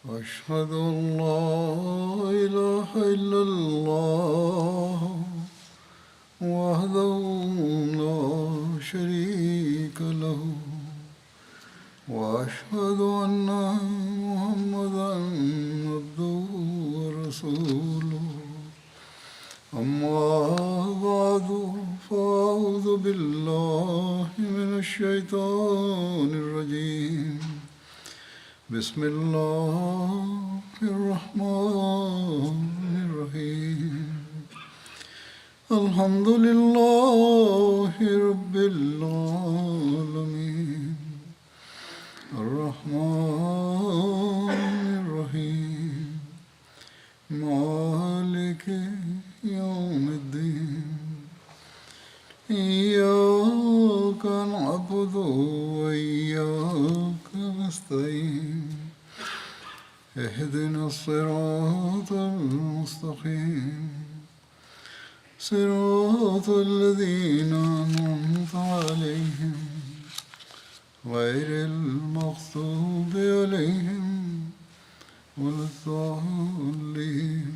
أشهد أن لا إله إلا الله وحده لا شريك له وأشهد أن محمدا عبده ورسوله أما بعد فأعوذ بالله من الشيطان الرجيم بسم الله الرحمن الرحيم الحمد لله رب العالمين الرحمن الرحيم مالك يوم الدين إياك نعبد وإياك نستعين اهدنا الصراط المستقيم صراط الذين أنعمت عليهم غير المغضوب عليهم ولا الضالين.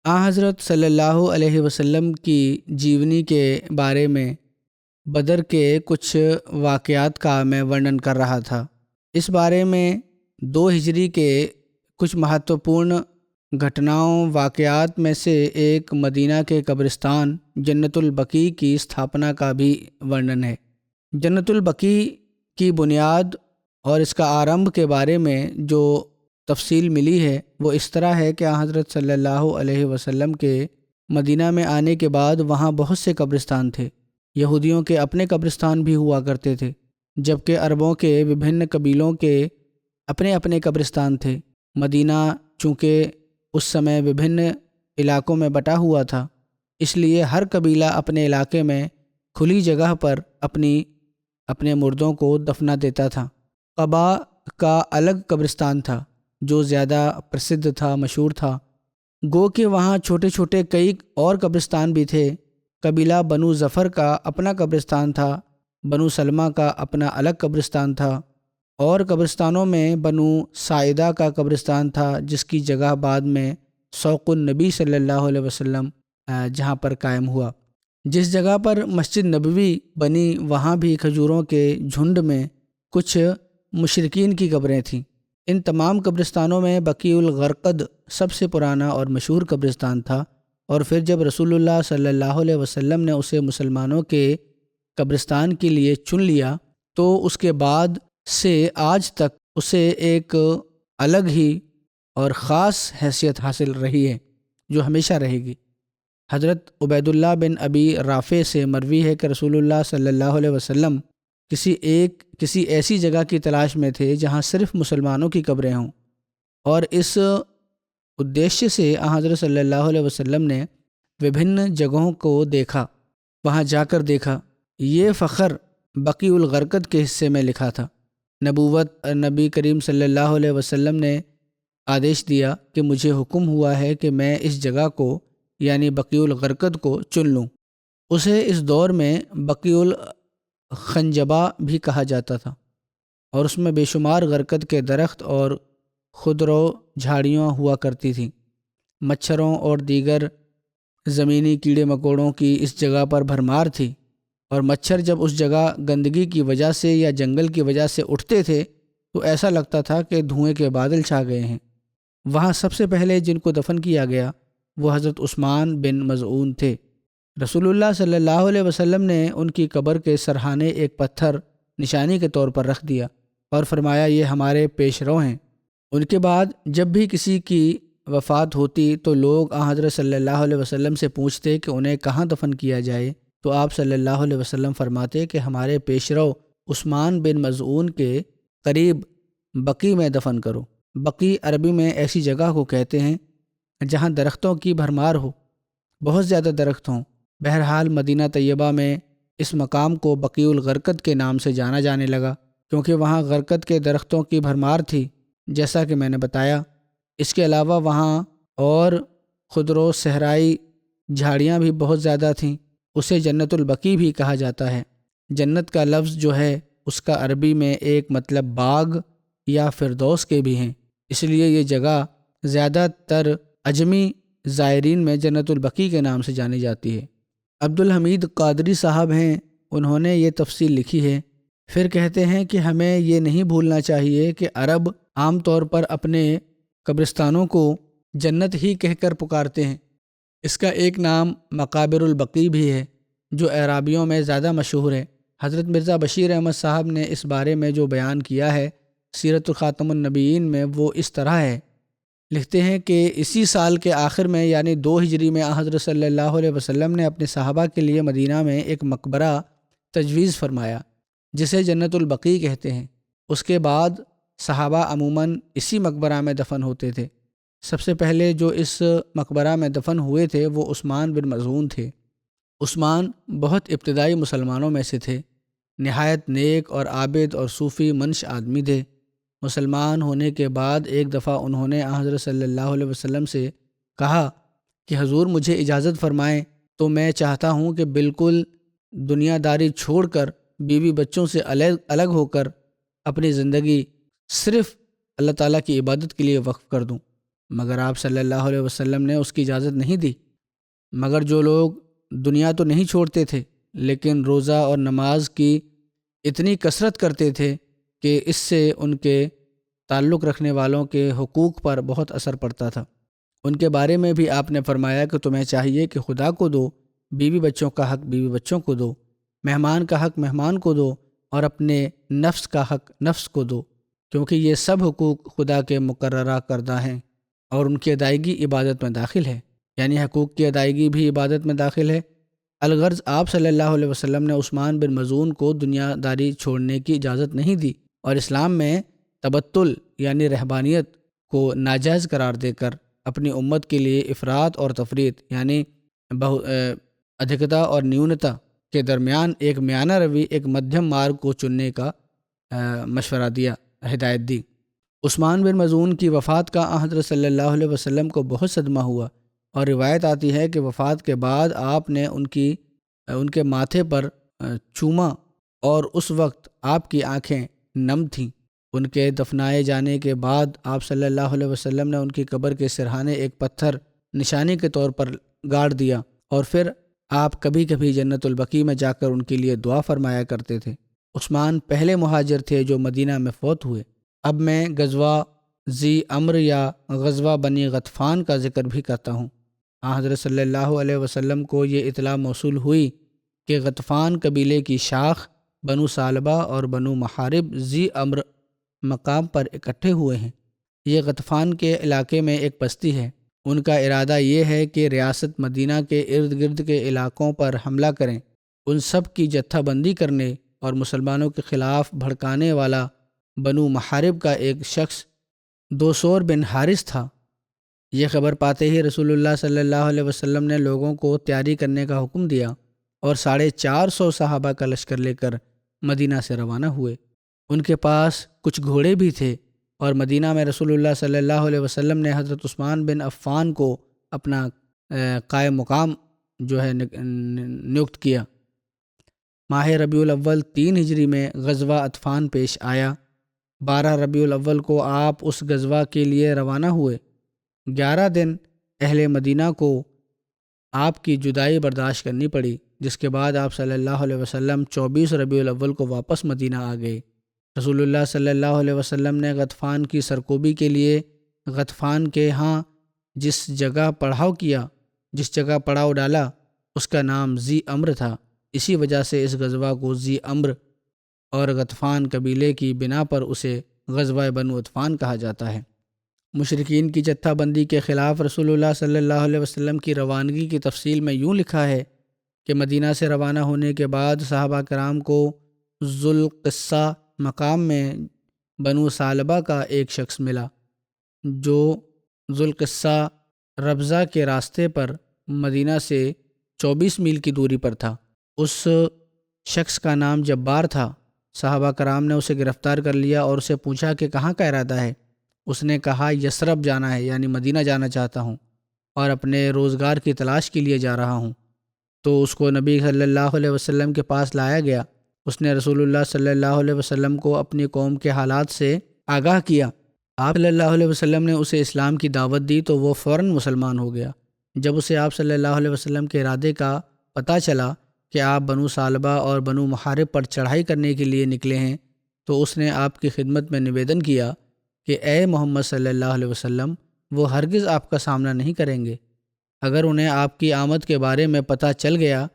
حضرت صلی اللہ علیہ وسلم کی جیونی کے بارے میں بدر کے کچھ واقعات کا میں ورنن کر رہا تھا۔ اس بارے میں 2 ہجری کے کچھ مہتوپورن گھٹناؤں واقعات میں سے ایک مدینہ کے قبرستان جنت البقیع کی استھاپنا کا بھی ورنن ہے۔ جنت البقیع کی بنیاد اور اس کا آرمبھ کے بارے میں جو تفصیل ملی ہے وہ اس طرح ہے کہ حضرت صلی اللہ علیہ وسلم کے مدینہ میں آنے کے بعد وہاں بہت سے قبرستان تھے۔ یہودیوں کے اپنے قبرستان بھی ہوا کرتے تھے، جبکہ عربوں کے وبھن قبیلوں کے اپنے اپنے قبرستان تھے۔ مدینہ چونکہ اس سمے وبھن علاقوں میں بٹا ہوا تھا، اس لیے ہر قبیلہ اپنے علاقے میں کھلی جگہ پر اپنے مردوں کو دفنا دیتا تھا۔ قبا کا الگ قبرستان تھا جو زیادہ پرسدھ تھا، مشہور تھا۔ گو کہ وہاں چھوٹے چھوٹے کئی اور قبرستان بھی تھے۔ قبیلہ بنو ظفر کا اپنا قبرستان تھا، بنو سلمہ کا اپنا الگ قبرستان تھا، اور قبرستانوں میں بنو ساعدہ کا قبرستان تھا جس کی جگہ بعد میں سوق النبی صلی اللہ علیہ وسلم جہاں پر قائم ہوا۔ جس جگہ پر مسجد نبوی بنی وہاں بھی کھجوروں کے جھنڈ میں کچھ مشرکین کی قبریں تھیں۔ ان تمام قبرستانوں میں بقیع الغرقد سب سے پرانا اور مشہور قبرستان تھا، اور پھر جب رسول اللہ صلی اللہ علیہ وسلم نے اسے مسلمانوں کے قبرستان کے لیے چن لیا تو اس کے بعد سے آج تک اسے ایک الگ ہی اور خاص حیثیت حاصل رہی ہے جو ہمیشہ رہے گی۔ حضرت عبید اللہ بن ابی رافع سے مروی ہے کہ رسول اللہ صلی اللہ علیہ وسلم کسی ایسی جگہ کی تلاش میں تھے جہاں صرف مسلمانوں کی قبریں ہوں، اور اس ادیشیہ سے حضرت صلی اللہ علیہ وسلم نے وبھن جگہوں کو دیکھا۔ وہاں جا کر دیکھا یہ فخر بقیع الغرقد کے حصے میں لکھا تھا۔ نبوت نبی کریم صلی اللہ علیہ وسلم نے آدیش دیا کہ مجھے حکم ہوا ہے کہ میں اس جگہ کو یعنی بقیع الغرقد کو چن لوں۔ اسے اس دور میں بقیع الخنجبہ بھی کہا جاتا تھا، اور اس میں بے شمار غرقد کے درخت اور خودرو جھاڑیاں ہوا کرتی تھیں۔ مچھروں اور دیگر زمینی کیڑے مکوڑوں کی اس جگہ پر بھرمار تھی، اور مچھر جب اس جگہ گندگی کی وجہ سے یا جنگل کی وجہ سے اٹھتے تھے تو ایسا لگتا تھا کہ دھوئیں کے بادل چھا گئے ہیں۔ وہاں سب سے پہلے جن کو دفن کیا گیا وہ حضرت عثمان بن مظعون تھے۔ رسول اللہ صلی اللہ علیہ وسلم نے ان کی قبر کے سرہانے ایک پتھر نشانی کے طور پر رکھ دیا اور فرمایا یہ ہمارے پیش رو ہیں۔ ان کے بعد جب بھی کسی کی وفات ہوتی تو لوگ حضرت صلی اللہ علیہ وسلم سے پوچھتے کہ انہیں کہاں دفن کیا جائے، تو آپ صلی اللہ علیہ وسلم فرماتے کہ ہمارے پیش رو عثمان بن مظعون کے قریب بقیع میں دفن کرو۔ بقیع عربی میں ایسی جگہ کو کہتے ہیں جہاں درختوں کی بھرمار ہو، بہت زیادہ درخت ہوں۔ بہرحال مدینہ طیبہ میں اس مقام کو بقیع الغرقد کے نام سے جانا جانے لگا کیونکہ وہاں غرقد کے درختوں کی بھرمار تھی، جیسا کہ میں نے بتایا۔ اس کے علاوہ وہاں اور خضرو صحرائی جھاڑیاں بھی بہت زیادہ تھیں۔ اسے جنت البقیع بھی کہا جاتا ہے۔ جنت کا لفظ جو ہے اس کا عربی میں ایک مطلب باغ یا فردوس کے بھی ہیں، اس لیے یہ جگہ زیادہ تر عجمی زائرین میں جنت البقیع کے نام سے جانی جاتی ہے۔ عبدالحمید قادری صاحب ہیں، انہوں نے یہ تفصیل لکھی ہے۔ پھر کہتے ہیں کہ ہمیں یہ نہیں بھولنا چاہیے کہ عرب عام طور پر اپنے قبرستانوں کو جنت ہی کہہ کر پکارتے ہیں۔ اس کا ایک نام مقابر البقیع بھی ہے جو اعرابیوں میں زیادہ مشہور ہے۔ حضرت مرزا بشیر احمد صاحب نے اس بارے میں جو بیان کیا ہے سیرت خاتم النبیین میں وہ اس طرح ہے۔ لکھتے ہیں کہ اسی سال کے آخر میں یعنی 2 ہجری میں حضرت صلی اللہ علیہ وسلم نے اپنے صحابہ کے لیے مدینہ میں ایک مقبرہ تجویز فرمایا جسے جنت البقیع کہتے ہیں۔ اس کے بعد صحابہ عموماً اسی مقبرہ میں دفن ہوتے تھے۔ سب سے پہلے جو اس مقبرہ میں دفن ہوئے تھے وہ عثمان بن مظعون تھے۔ عثمان بہت ابتدائی مسلمانوں میں سے تھے، نہایت نیک اور عابد اور صوفی منش آدمی تھے۔ مسلمان ہونے کے بعد ایک دفعہ انہوں نے حضرت صلی اللہ علیہ وسلم سے کہا کہ حضور مجھے اجازت فرمائیں تو میں چاہتا ہوں کہ بالکل دنیا داری چھوڑ کر بیوی بچوں سے الگ ہو کر اپنی زندگی صرف اللہ تعالیٰ کی عبادت کے لیے وقف کر دوں، مگر آپ صلی اللہ علیہ وسلم نے اس کی اجازت نہیں دی۔ مگر جو لوگ دنیا تو نہیں چھوڑتے تھے لیکن روزہ اور نماز کی اتنی کثرت کرتے تھے کہ اس سے ان کے تعلق رکھنے والوں کے حقوق پر بہت اثر پڑتا تھا۔ ان کے بارے میں بھی آپ نے فرمایا کہ تمہیں چاہیے کہ خدا کو دو، بیوی بچوں کا حق بیوی بچوں کو دو، مہمان کا حق مہمان کو دو اور اپنے نفس کا حق نفس کو دو، کیونکہ یہ سب حقوق خدا کے مقررہ کردہ ہیں اور ان کی ادائیگی عبادت میں داخل ہے، یعنی حقوق کی ادائیگی بھی عبادت میں داخل ہے۔ الغرض آپ صلی اللہ علیہ وسلم نے عثمان بن مظعون کو دنیا داری چھوڑنے کی اجازت نہیں دی اور اسلام میں تبتل یعنی رہبانیت کو ناجائز قرار دے کر اپنی امت کے لیے افراط اور تفریط یعنی ادھکتا اور نیونتا کے درمیان ایک میانہ روی، ایک مدھم مارگ کو چننے کا مشورہ دیا، ہدایت دی۔ عثمان بن مظعون کی وفات کا حضرت صلی اللہ علیہ وسلم کو بہت صدمہ ہوا اور روایت آتی ہے کہ وفات کے بعد آپ نے ان کے ماتھے پر چوما اور اس وقت آپ کی آنکھیں نم تھیں۔ ان کے دفنائے جانے کے بعد آپ صلی اللہ علیہ وسلم نے ان کی قبر کے سرہانے ایک پتھر نشانی کے طور پر گاڑ دیا اور پھر آپ کبھی کبھی جنت البقیع میں جا کر ان کے لیے دعا فرمایا کرتے تھے۔ عثمان پہلے مہاجر تھے جو مدینہ میں فوت ہوئے۔ اب میں غزوہ ذی امر یا غزوہ بنی غطفان کا ذکر بھی کرتا ہوں۔ حضرت صلی اللہ علیہ وسلم کو یہ اطلاع موصول ہوئی کہ غطفان قبیلے کی شاخ بنو ثعلبہ اور بنو محارب ذی امر مقام پر اکٹھے ہوئے ہیں۔ یہ غطفان کے علاقے میں ایک بستی ہے۔ ان کا ارادہ یہ ہے کہ ریاست مدینہ کے ارد گرد کے علاقوں پر حملہ کریں۔ ان سب کی جتھہ بندی کرنے اور مسلمانوں کے خلاف بھڑکانے والا بنو محارب کا ایک شخص دوسور بن حارث تھا۔ یہ خبر پاتے ہی رسول اللہ صلی اللہ علیہ وسلم نے لوگوں کو تیاری کرنے کا حکم دیا اور 450 صحابہ کا لشکر لے کر مدینہ سے روانہ ہوئے۔ ان کے پاس کچھ گھوڑے بھی تھے اور مدینہ میں رسول اللہ صلی اللہ علیہ وسلم نے حضرت عثمان بن عفان کو اپنا قائم مقام جو ہے نیوکت کیا۔ ماہ ربیع الاول 3 ہجری میں غزوہ عطفان پیش آیا۔ 12 ربیع الاول کو آپ اس غزوہ کے لیے روانہ ہوئے۔ 11 دن اہل مدینہ کو آپ کی جدائی برداشت کرنی پڑی، جس کے بعد آپ صلی اللہ علیہ وسلم 24 ربیع الاول کو واپس مدینہ آ گئے۔ رسول اللہ صلی اللہ علیہ وسلم نے غطفان کی سرکوبی کے لیے غطفان کے ہاں جس جگہ پڑاؤ ڈالا اس کا نام ذی امر تھا۔ اسی وجہ سے اس غزوہ کو ذی امر اور غطفان قبیلے کی بنا پر اسے غزوہ بنو عطفان کہا جاتا ہے۔ مشرکین کی جتھہ بندی کے خلاف رسول اللہ صلی اللہ علیہ وسلم کی روانگی کی تفصیل میں یوں لکھا ہے کہ مدینہ سے روانہ ہونے کے بعد صحابہ کرام کو ذوالقصہ مقام میں بنو ثعلبہ کا ایک شخص ملا جو ذوالقصہ ربضہ کے راستے پر مدینہ سے 24 میل کی دوری پر تھا۔ اس شخص کا نام جبار تھا۔ صحابہ کرام نے اسے گرفتار کر لیا اور اسے پوچھا کہ کہاں کا ارادہ ہے۔ اس نے کہا یثرب جانا ہے، یعنی مدینہ جانا چاہتا ہوں۔ اور اپنے روزگار کی تلاش کے لیے جا رہا ہوں۔ تو اس کو نبی صلی اللہ علیہ وسلم کے پاس لایا گیا۔ اس نے رسول اللہ صلی اللہ علیہ وسلم کو اپنی قوم کے حالات سے آگاہ کیا۔ آپ صلی اللہ علیہ وسلم نے اسے اسلام کی دعوت دی تو وہ فوراً مسلمان ہو گیا۔ جب اسے آپ صلی اللہ علیہ وسلم کے ارادے کا پتہ چلا کہ آپ بنو ثعلبہ اور بنو محارب پر چڑھائی کرنے کے لیے نکلے ہیں، تو اس نے آپ کی خدمت میں نویدن کیا کہ اے محمد صلی اللہ علیہ وسلم، وہ ہرگز آپ کا سامنا نہیں کریں گے۔ اگر انہیں آپ کی آمد کے بارے میں پتہ چل گیا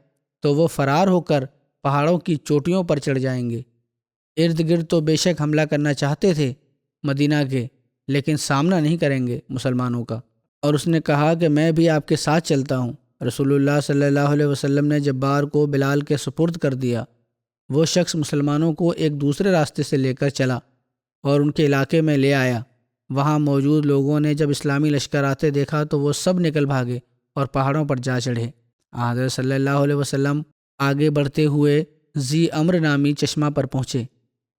تو وہ فرار ہو کر پہاڑوں کی چوٹیوں پر چڑھ جائیں گے۔ ارد گرد تو بے شک حملہ کرنا چاہتے تھے مدینہ کے، لیکن سامنا نہیں کریں گے مسلمانوں کا۔ اور اس نے کہا کہ میں بھی آپ کے ساتھ چلتا ہوں۔ رسول اللہ صلی اللہ علیہ وسلم نے جبار کو بلال کے سپرد کر دیا۔ وہ شخص مسلمانوں کو ایک دوسرے راستے سے لے کر چلا اور ان کے علاقے میں لے آیا۔ وہاں موجود لوگوں نے جب اسلامی لشکر آتے دیکھا تو وہ سب نکل بھاگے اور پہاڑوں پر جا چڑھے۔ حضرت صلی اللہ علیہ وسلم آگے بڑھتے ہوئے ذی امر نامی چشمہ پر پہنچے،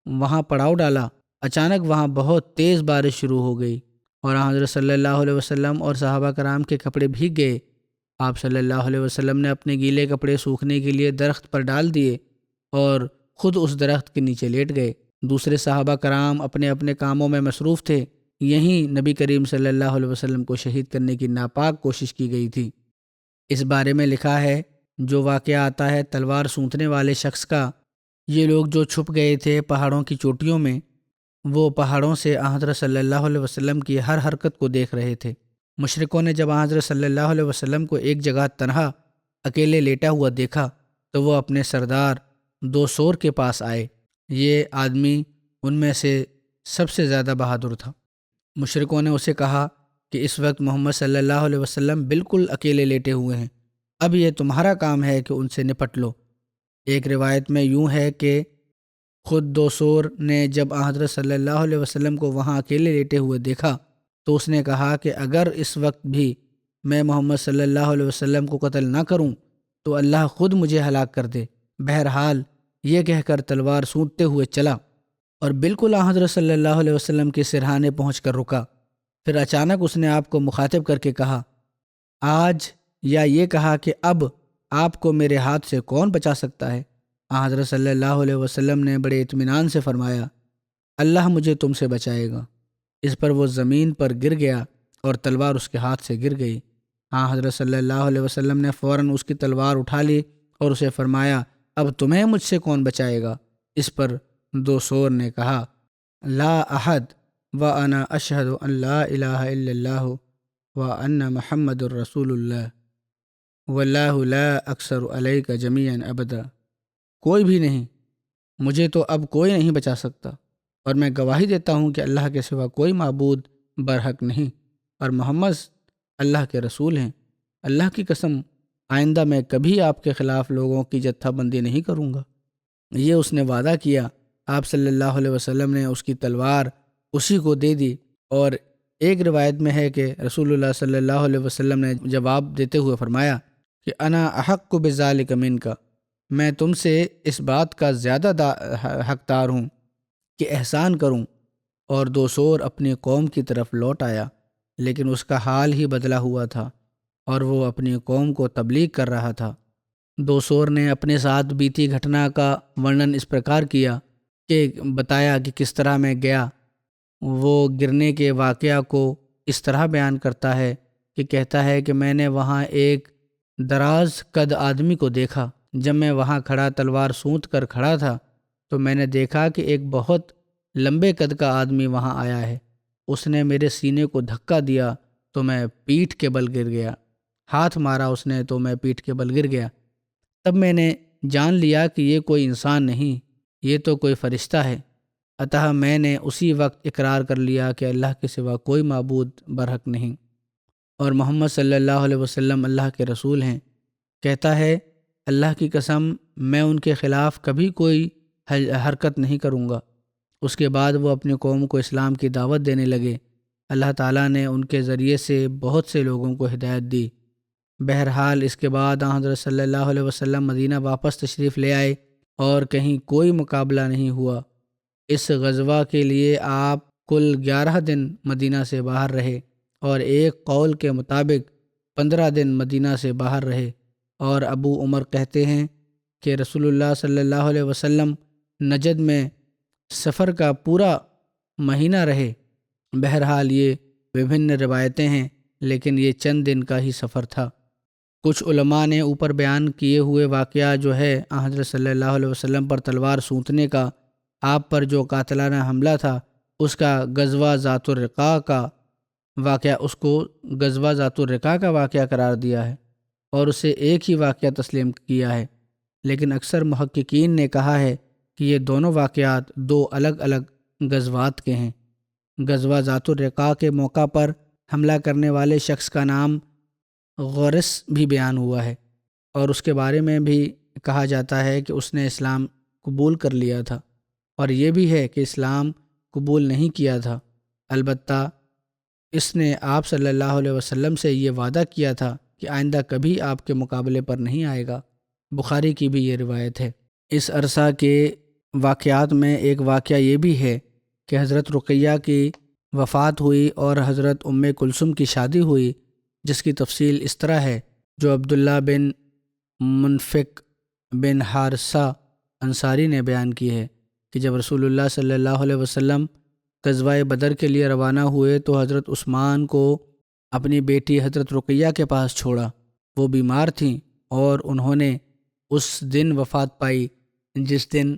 وہاں پڑاؤ ڈالا۔ اچانک وہاں بہت تیز بارش شروع ہو گئی اور حضرت صلی اللہ علیہ وسلم اور صحابہ کرام کے کپڑے بھیگ گئے۔ آپ صلی اللہ علیہ وسلم نے اپنے گیلے کپڑے سوکھنے کے لیے درخت پر ڈال دیے اور خود اس درخت کے نیچے لیٹ گئے۔ دوسرے صحابہ کرام اپنے اپنے کاموں میں مصروف تھے۔ یہیں نبی کریم صلی اللہ علیہ وسلم کو شہید کرنے کی ناپاک کوشش کی گئی تھی۔ اس بارے میں لکھا ہے، جو واقعہ آتا ہے تلوار سونتنے والے شخص کا، یہ لوگ جو چھپ گئے تھے پہاڑوں کی چوٹیوں میں، وہ پہاڑوں سے حضرت صلی اللہ علیہ وسلم کی ہر حرکت کو دیکھ رہے تھے۔ مشرکوں نے جب حضرت صلی اللہ علیہ وسلم کو ایک جگہ تنہا اکیلے لیٹا ہوا دیکھا تو وہ اپنے سردار دوسور کے پاس آئے۔ یہ آدمی ان میں سے سب سے زیادہ بہادر تھا۔ مشرکوں نے اسے کہا کہ اس وقت محمد صلی اللہ علیہ وسلم بالکل اکیلے لیٹے ہوئے ہیں، اب یہ تمہارا کام ہے کہ ان سے نپٹ لو۔ ایک روایت میں یوں ہے کہ خود دوسور نے جب حضرت صلی اللہ علیہ وسلم کو وہاں اکیلے لیٹے ہوئے دیکھا تو اس نے کہا کہ اگر اس وقت بھی میں محمد صلی اللہ علیہ وسلم کو قتل نہ کروں تو اللہ خود مجھے ہلاک کر دے۔ بہرحال یہ کہہ کر تلوار سونتتے ہوئے چلا اور بالکل حضرت صلی اللہ علیہ وسلم کے سرہانے پہنچ کر رکا۔ پھر اچانک اس نے آپ کو مخاطب کر کے کہا، آج، یا یہ کہا کہ اب آپ کو میرے ہاتھ سے کون بچا سکتا ہے؟ حضرت صلی اللہ علیہ وسلم نے بڑے اطمینان سے فرمایا، اللہ مجھے تم سے بچائے گا۔ اس پر وہ زمین پر گر گیا اور تلوار اس کے ہاتھ سے گر گئی۔ حضرت صلی اللہ علیہ وسلم نے فوراً اس کی تلوار اٹھا لی اور اسے فرمایا، اب تمہیں مجھ سے کون بچائے گا؟ اس پر دوسور نے کہا، لا احد وانا اشہد ان لا الہ الا اللہ وان محمد الرسول اللہ واللہ لا اکثر علیک جمیعا ابدا۔ کوئی بھی نہیں، مجھے تو اب کوئی نہیں بچا سکتا، اور میں گواہی دیتا ہوں کہ اللہ کے سوا کوئی معبود برحق نہیں، اور محمد اللہ کے رسول ہیں۔ اللہ کی قسم، آئندہ میں کبھی آپ کے خلاف لوگوں کی جتھا بندی نہیں کروں گا۔ یہ اس نے وعدہ کیا۔ آپ صلی اللہ علیہ وسلم نے اس کی تلوار اسی کو دے دی، اور ایک روایت میں ہے کہ رسول اللہ صلی اللہ علیہ وسلم نے جواب دیتے ہوئے فرمایا کہ انا احق بذالک منک، میں تم سے اس بات کا زیادہ حقدار ہوں کہ احسان کروں۔ اور دوسور اپنی قوم کی طرف لوٹ آیا، لیکن اس کا حال ہی بدلا ہوا تھا اور وہ اپنی قوم کو تبلیغ کر رہا تھا۔ دوسور نے اپنے ساتھ بیتی گھٹنا کا ورنن اس پرکار کیا کہ بتایا کہ کس طرح میں گیا۔ وہ گرنے کے واقعہ کو اس طرح بیان کرتا ہے کہ کہتا ہے کہ میں نے وہاں ایک دراز قد آدمی کو دیکھا۔ جب میں وہاں کھڑا تلوار سونت کر کھڑا تھا تو میں نے دیکھا کہ ایک بہت لمبے قد کا آدمی وہاں آیا ہے۔ اس نے میرے سینے کو دھکا دیا تو میں پیٹھ کے بل گر گیا، ہاتھ مارا اس نے تو میں پیٹھ کے بل گر گیا۔ تب میں نے جان لیا کہ یہ کوئی انسان نہیں، یہ تو کوئی فرشتہ ہے۔ اتہ میں نے اسی وقت اقرار کر لیا کہ اللہ کے سوا کوئی معبود برحق نہیں، اور محمد صلی اللہ علیہ وسلم اللہ کے رسول ہیں۔ کہتا ہے، اللہ کی قسم، میں ان کے خلاف کبھی کوئی حرکت نہیں کروں گا۔ اس کے بعد وہ اپنی قوم کو اسلام کی دعوت دینے لگے۔ اللہ تعالیٰ نے ان کے ذریعے سے بہت سے لوگوں کو ہدایت دی۔ بہرحال اس کے بعد حضرت صلی اللہ علیہ وسلم مدینہ واپس تشریف لے آئے اور کہیں کوئی مقابلہ نہیں ہوا۔ اس غزوہ کے لیے آپ کل 11 دن مدینہ سے باہر رہے، اور ایک قول کے مطابق 15 دن مدینہ سے باہر رہے، اور ابو عمر کہتے ہیں کہ رسول اللہ صلی اللہ علیہ وسلم نجد میں سفر کا پورا مہینہ رہے۔ بہرحال یہ وبھن روایتیں ہیں، لیکن یہ چند دن کا ہی سفر تھا۔ کچھ علماء نے اوپر بیان کیے ہوئے واقعہ جو ہے حضرت صلی اللہ علیہ وسلم پر تلوار سونتنے کا، آپ پر جو قاتلانہ حملہ تھا، اس کا غزوہ ذات الرقاع کا واقعہ، اس کو غزوہ ذات الرقاع کا واقعہ قرار دیا ہے اور اسے ایک ہی واقعہ تسلیم کیا ہے، لیکن اکثر محققین نے کہا ہے کہ یہ دونوں واقعات دو الگ الگ غزوات کے ہیں۔ غزوہ ذات الرقاع کے موقع پر حملہ کرنے والے شخص کا نام غورث بھی بیان ہوا ہے، اور اس کے بارے میں بھی کہا جاتا ہے کہ اس نے اسلام قبول کر لیا تھا، اور یہ بھی ہے کہ اسلام قبول نہیں کیا تھا، البتہ اس نے آپ صلی اللہ علیہ وسلم سے یہ وعدہ کیا تھا کہ آئندہ کبھی آپ کے مقابلے پر نہیں آئے گا۔ بخاری کی بھی یہ روایت ہے۔ اس عرصہ کے واقعات میں ایک واقعہ یہ بھی ہے کہ حضرت رقیہ کی وفات ہوئی اور حضرت ام کلثوم کی شادی ہوئی، جس کی تفصیل اس طرح ہے جو عبداللہ بن منفق بن حارثہ انصاری نے بیان کی ہے کہ جب رسول اللہ صلی اللہ علیہ وسلم غزوہ بدر کے لیے روانہ ہوئے تو حضرت عثمان کو اپنی بیٹی حضرت رقیہ کے پاس چھوڑا۔ وہ بیمار تھیں اور انہوں نے اس دن وفات پائی جس دن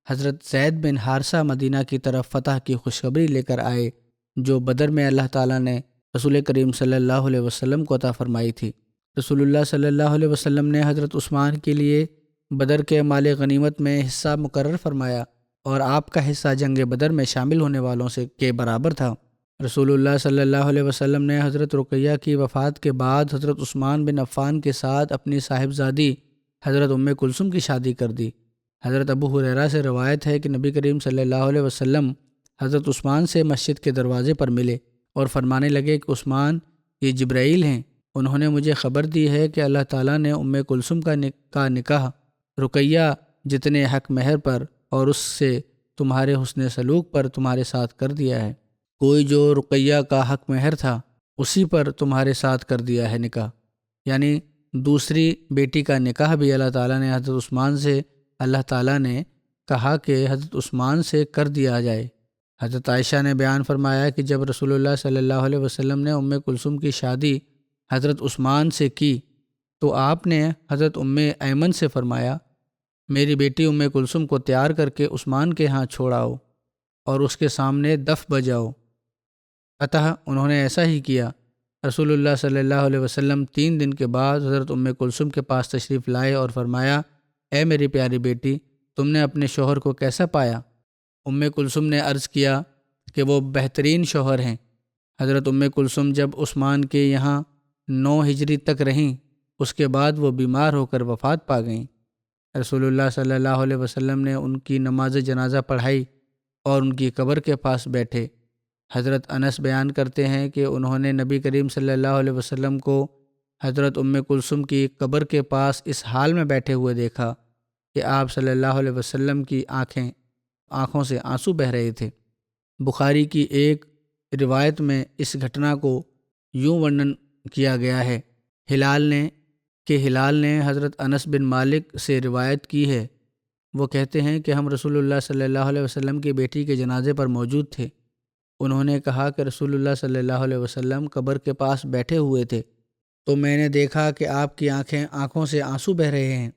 حضرت زید بن حارثہ مدینہ کی طرف فتح کی خوشخبری لے کر آئے، جو بدر میں اللہ تعالیٰ نے رسول کریم صلی اللہ علیہ وسلم کو عطا فرمائی تھی۔ رسول اللہ صلی اللہ علیہ وسلم نے حضرت عثمان کے لیے بدر کے مال غنیمت میں حصہ مقرر فرمایا، اور آپ کا حصہ جنگ بدر میں شامل ہونے والوں سے کے برابر تھا۔ رسول اللہ صلی اللہ علیہ وسلم نے حضرت رقیہ کی وفات کے بعد حضرت عثمان بن عفان کے ساتھ اپنی صاحبزادی حضرت ام کلثوم کی شادی کر دی۔ حضرت ابو ہریرہ سے روایت ہے کہ نبی کریم صلی اللہ علیہ وسلم حضرت عثمان سے مسجد کے دروازے پر ملے اور فرمانے لگے کہ عثمان، یہ جبرائیل ہیں، انہوں نے مجھے خبر دی ہے کہ اللہ تعالیٰ نے ام کلثوم کا نکاح رقیہ جتنے حق مہر پر اور اس سے تمہارے حسن سلوک پر تمہارے ساتھ کر دیا ہے۔ کوئی جو رقیہ کا حق مہر تھا اسی پر تمہارے ساتھ کر دیا ہے نکاح، یعنی دوسری بیٹی کا نکاح بھی اللہ تعالیٰ نے حضرت عثمان سے اللہ تعالیٰ نے کہا کہ حضرت عثمان سے کر دیا جائے۔ حضرت عائشہ نے بیان فرمایا کہ جب رسول اللہ صلی اللہ علیہ وسلم نے ام کلثوم کی شادی حضرت عثمان سے کی تو آپ نے حضرت ام ایمن سے فرمایا، میری بیٹی ام کلثوم کو تیار کر کے عثمان کے ہاں چھوڑاؤ اور اس کے سامنے دف بجاؤ۔ اتہ انہوں نے ایسا ہی کیا۔ رسول اللہ صلی اللہ علیہ وسلم 3 دن کے بعد حضرت ام کلثوم کے پاس تشریف لائے اور فرمایا، اے میری پیاری بیٹی، تم نے اپنے شوہر کو کیسا پایا؟ ام کلثوم نے عرض کیا کہ وہ بہترین شوہر ہیں۔ حضرت ام کلثوم جب عثمان کے یہاں 9 ہجری تک رہیں، اس کے بعد وہ بیمار ہو کر وفات پا گئیں۔ رسول اللہ صلی اللہ علیہ وسلم نے ان کی نماز جنازہ پڑھائی اور ان کی قبر کے پاس بیٹھے۔ حضرت انس بیان کرتے ہیں کہ انہوں نے نبی کریم صلی اللہ علیہ وسلم کو حضرت ام کلثوم کی قبر کے پاس اس حال میں بیٹھے ہوئے دیکھا کہ آپ صلی اللہ علیہ وسلم کی آنکھوں سے آنسو بہہ رہے تھے۔ بخاری کی ایک روایت میں اس گھٹنا کو یوں ورنن کیا گیا ہے، ہلال نے حضرت انس بن مالک سے روایت کی ہے، وہ کہتے ہیں کہ ہم رسول اللہ صلی اللہ علیہ وسلم کی بیٹی کے جنازے پر موجود تھے۔ انہوں نے کہا کہ رسول اللہ صلی اللہ علیہ وسلم قبر کے پاس بیٹھے ہوئے تھے تو میں نے دیکھا کہ آپ کی آنکھوں سے آنسو بہہ رہے ہیں۔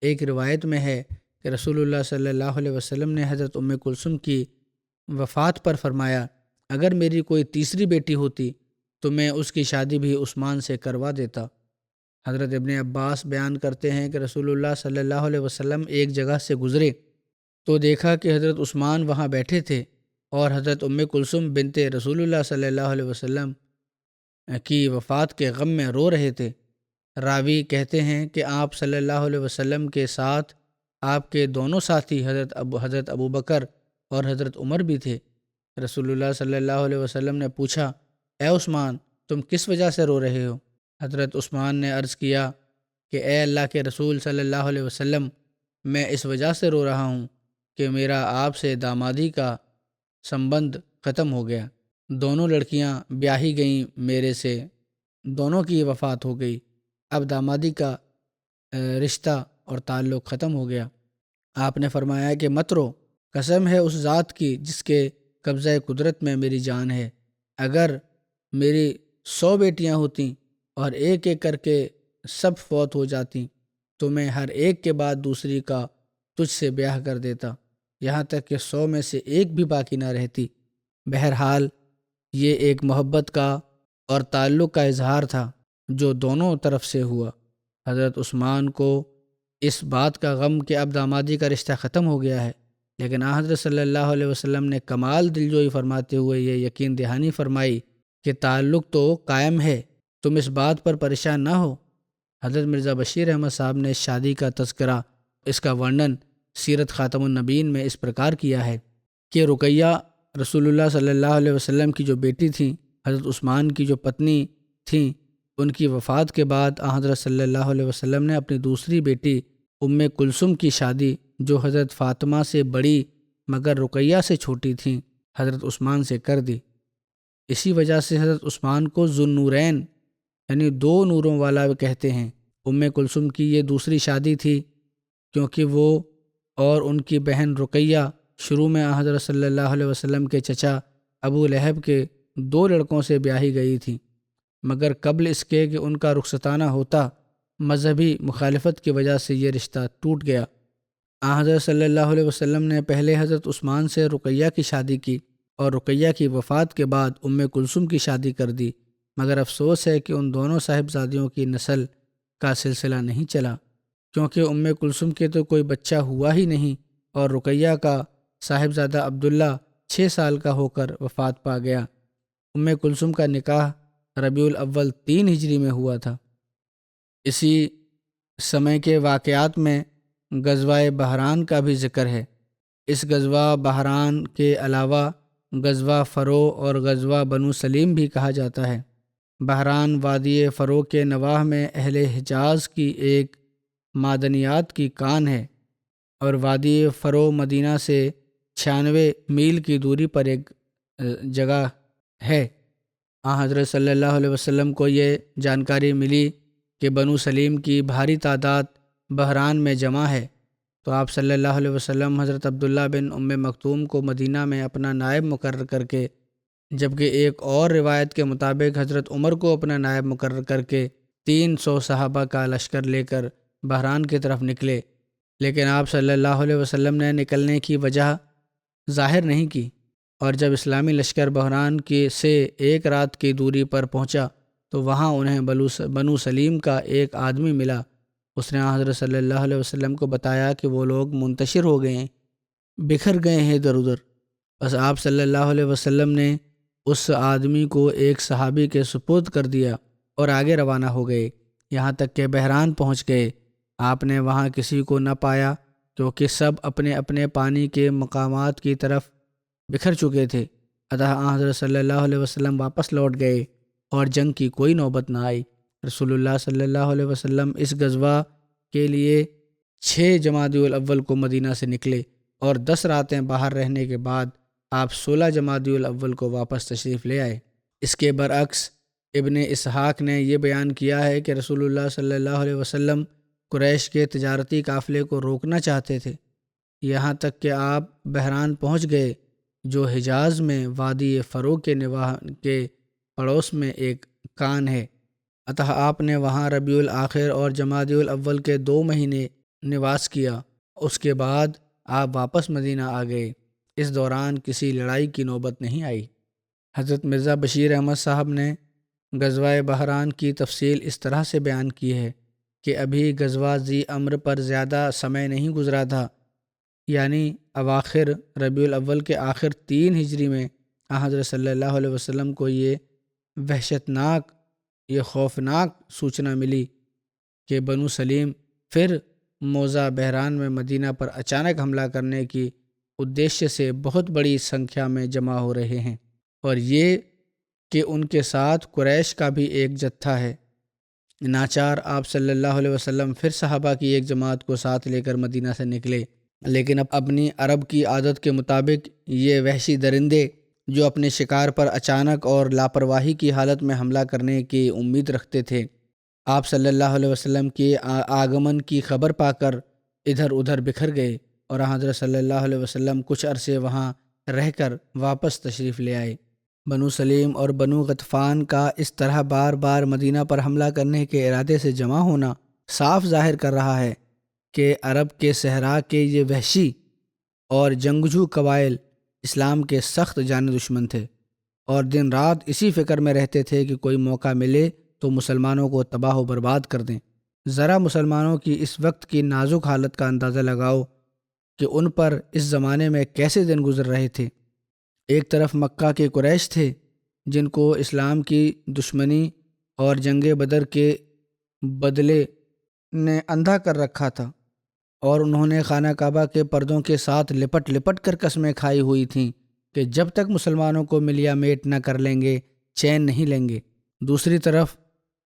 ایک روایت میں ہے کہ رسول اللہ صلی اللہ علیہ وسلم نے حضرت ام کلثوم کی وفات پر فرمایا، اگر میری کوئی تیسری بیٹی ہوتی تو میں اس کی شادی بھی عثمان سے کروا دیتا۔ حضرت ابن عباس بیان کرتے ہیں کہ رسول اللہ صلی اللہ علیہ وسلم ایک جگہ سے گزرے تو دیکھا کہ حضرت عثمان وہاں بیٹھے تھے اور حضرت ام کلثوم بنت رسول اللہ صلی اللہ علیہ وسلم کی وفات کے غم میں رو رہے تھے۔ راوی کہتے ہیں کہ آپ صلی اللہ علیہ وسلم کے ساتھ آپ کے دونوں ساتھی حضرت ابو بکر اور حضرت عمر بھی تھے۔ رسول اللہ صلی اللہ علیہ وسلم نے پوچھا، اے عثمان، تم کس وجہ سے رو رہے ہو؟ حضرت عثمان نے عرض کیا کہ اے اللہ کے رسول صلی اللہ علیہ وسلم، میں اس وجہ سے رو رہا ہوں کہ میرا آپ سے دامادی کا سمبند ختم ہو گیا، دونوں لڑکیاں بیاہی گئیں میرے سے، دونوں کی وفات ہو گئی۔ اب دامادی کا رشتہ اور تعلق ختم ہو گیا۔ آپ نے فرمایا کہ مت رو، قسم ہے اس ذات کی جس کے قبضہ قدرت میں میری جان ہے، اگر میری 100 بیٹیاں ہوتیں اور ایک ایک کر کے سب فوت ہو جاتیں تو میں ہر ایک کے بعد دوسری کا تجھ سے بیاہ کر دیتا، یہاں تک کہ 100 میں سے ایک بھی باقی نہ رہتی۔ بہرحال یہ ایک محبت کا اور تعلق کا اظہار تھا جو دونوں طرف سے ہوا۔ حضرت عثمان کو اس بات کا غم کہ اب دامادی کا رشتہ ختم ہو گیا ہے، لیکن حضرت صلی اللہ علیہ وسلم نے کمال دلجوئی فرماتے ہوئے یہ یقین دہانی فرمائی کہ تعلق تو قائم ہے، تم اس بات پر پریشان نہ ہو۔ حضرت مرزا بشیر احمد صاحب نے شادی کا تذکرہ، اس کا ورنن سیرت خاتم النبیین میں اس پرکار کیا ہے کہ رقیہ رسول اللہ صلی اللہ علیہ وسلم کی جو بیٹی تھیں، حضرت عثمان کی جو پتنی تھیں، ان کی وفات کے بعد حضرت صلی اللہ علیہ وسلم نے اپنی دوسری بیٹی ام کلثوم کی شادی، جو حضرت فاطمہ سے بڑی مگر رقیہ سے چھوٹی تھیں، حضرت عثمان سے کر دی۔ اسی وجہ سے حضرت عثمان کو ذو النورین یعنی 2 نوروں والا کہتے ہیں۔ ام کلثوم کی یہ دوسری شادی تھی کیونکہ وہ اور ان کی بہن رقیہ شروع میں حضرت صلی اللہ علیہ وسلم کے چچا ابو لہب کے 2 لڑکوں سے بیاہی گئی تھیں، مگر قبل اس کے کہ ان کا رخصتانہ ہوتا مذہبی مخالفت کی وجہ سے یہ رشتہ ٹوٹ گیا۔ حضرت صلی اللہ علیہ وسلم نے پہلے حضرت عثمان سے رقیہ کی شادی کی اور رقیہ کی وفات کے بعد ام کلثوم کی شادی کر دی، مگر افسوس ہے کہ ان دونوں صاحبزادیوں کی نسل کا سلسلہ نہیں چلا، کیونکہ ام کلثوم کے تو کوئی بچہ ہوا ہی نہیں اور رقیہ کا صاحبزادہ عبداللہ 6 سال کا ہو کر وفات پا گیا۔ ام کلثوم کا نکاح ربیع الاول 3 ہجری میں ہوا تھا۔ اسی سمے کے واقعات میں غزوہ بحران کا بھی ذکر ہے۔ اس غزوہ بحران کے علاوہ غزوہ فرو اور غزوہ بنو سلیم بھی کہا جاتا ہے۔ بحران وادی فرو کے نواح میں اہل حجاز کی ایک معدنیات کی کان ہے اور وادی فرو مدینہ سے 96 میل کی دوری پر ایک جگہ ہے۔ حضرت صلی اللہ علیہ وسلم کو یہ جانکاری ملی کہ بنو سلیم کی بھاری تعداد بحران میں جمع ہے، تو آپ صلی اللہ علیہ وسلم حضرت عبداللہ بن ام مکتوم کو مدینہ میں اپنا نائب مقرر کر کے، جبکہ ایک اور روایت کے مطابق حضرت عمر کو اپنا نائب مقرر کر کے 300 صحابہ کا لشکر لے کر بحران کی طرف نکلے، لیکن آپ صلی اللہ علیہ وسلم نے نکلنے کی وجہ ظاہر نہیں کی، اور جب اسلامی لشکر بحران سے 1 رات کی دوری پر پہنچا تو وہاں انہیں بنو سلیم کا ایک آدمی ملا۔ اس نے حضرت صلی اللہ علیہ وسلم کو بتایا کہ وہ لوگ منتشر ہو گئے ہیں، بکھر گئے ہیں ادھر ادھر۔ بس آپ صلی اللہ علیہ وسلم نے اس آدمی کو ایک صحابی کے سپرد کر دیا اور آگے روانہ ہو گئے، یہاں تک کہ بحران پہنچ گئے۔ آپ نے وہاں کسی کو نہ پایا کیونکہ سب اپنے اپنے پانی کے مقامات کی طرف بکھر چکے تھے۔ حضرت صلی اللہ علیہ وسلم واپس لوٹ گئے اور جنگ کی کوئی نوبت نہ آئی۔ رسول اللہ صلی اللہ علیہ وسلم اس غزوہ کے لیے 6 جمادی الاول کو مدینہ سے نکلے اور 10 راتیں باہر رہنے کے بعد آپ 16 جمادی الاول کو واپس تشریف لے آئے۔ اس کے برعکس ابن اسحاق نے یہ بیان کیا ہے کہ رسول اللہ صلی اللہ علیہ وسلم قریش کے تجارتی قافلے کو روکنا چاہتے تھے، یہاں تک کہ آپ بحران پہنچ گئے جو حجاز میں وادی فرو کے نواح کے پڑوس میں ایک کان ہے۔ آپ نے وہاں ربیع الآخر اور جمادی الاول کے 2 مہینے نواس کیا، اس کے بعد آپ واپس مدینہ آ گئے۔ اس دوران کسی لڑائی کی نوبت نہیں آئی۔ حضرت مرزا بشیر احمد صاحب نے غزوہ بحران کی تفصیل اس طرح سے بیان کی ہے کہ ابھی غزوہ ذی امر پر زیادہ سمے نہیں گزرا تھا، یعنی اواخر ربیع الاول کے آخر 3 ہجری میں حضرت صلی اللہ علیہ وسلم کو یہ وحشتناک، یہ خوفناک سوچنا ملی کہ بنو سلیم پھر موضع بحران میں مدینہ پر اچانک حملہ کرنے کی ادیشیہ سے بہت بڑی سنکھیا میں جمع ہو رہے ہیں، اور یہ کہ ان کے ساتھ قریش کا بھی ایک جتھا ہے۔ ناچار آپ صلی اللہ علیہ وسلم پھر صحابہ کی ایک جماعت کو ساتھ لے کر مدینہ سے نکلے، لیکن اب اپنی عرب کی عادت کے مطابق یہ وحشی درندے جو اپنے شکار پر اچانک اور لاپرواہی کی حالت میں حملہ کرنے کی امید رکھتے تھے، آپ صلی اللہ علیہ وسلم کے آگمن کی خبر پا کر ادھر ادھر بکھر گئے اور حضرت صلی اللہ علیہ وسلم کچھ عرصے وہاں رہ کر واپس تشریف لے آئے۔ بنو سلیم اور بنو غطفان کا اس طرح بار بار مدینہ پر حملہ کرنے کے ارادے سے جمع ہونا صاف ظاہر کر رہا ہے کہ عرب کے صحرا کے یہ وحشی اور جنگجو قبائل اسلام کے سخت جانی دشمن تھے اور دن رات اسی فکر میں رہتے تھے کہ کوئی موقع ملے تو مسلمانوں کو تباہ و برباد کر دیں۔ ذرا مسلمانوں کی اس وقت کی نازک حالت کا اندازہ لگاؤ کہ ان پر اس زمانے میں کیسے دن گزر رہے تھے۔ ایک طرف مکہ کے قریش تھے جن کو اسلام کی دشمنی اور جنگ بدر کے بدلے نے اندھا کر رکھا تھا اور انہوں نے خانہ کعبہ کے پردوں کے ساتھ لپٹ لپٹ کر قسمیں کھائی ہوئی تھیں کہ جب تک مسلمانوں کو ملیا میٹ نہ کر لیں گے چین نہیں لیں گے۔ دوسری طرف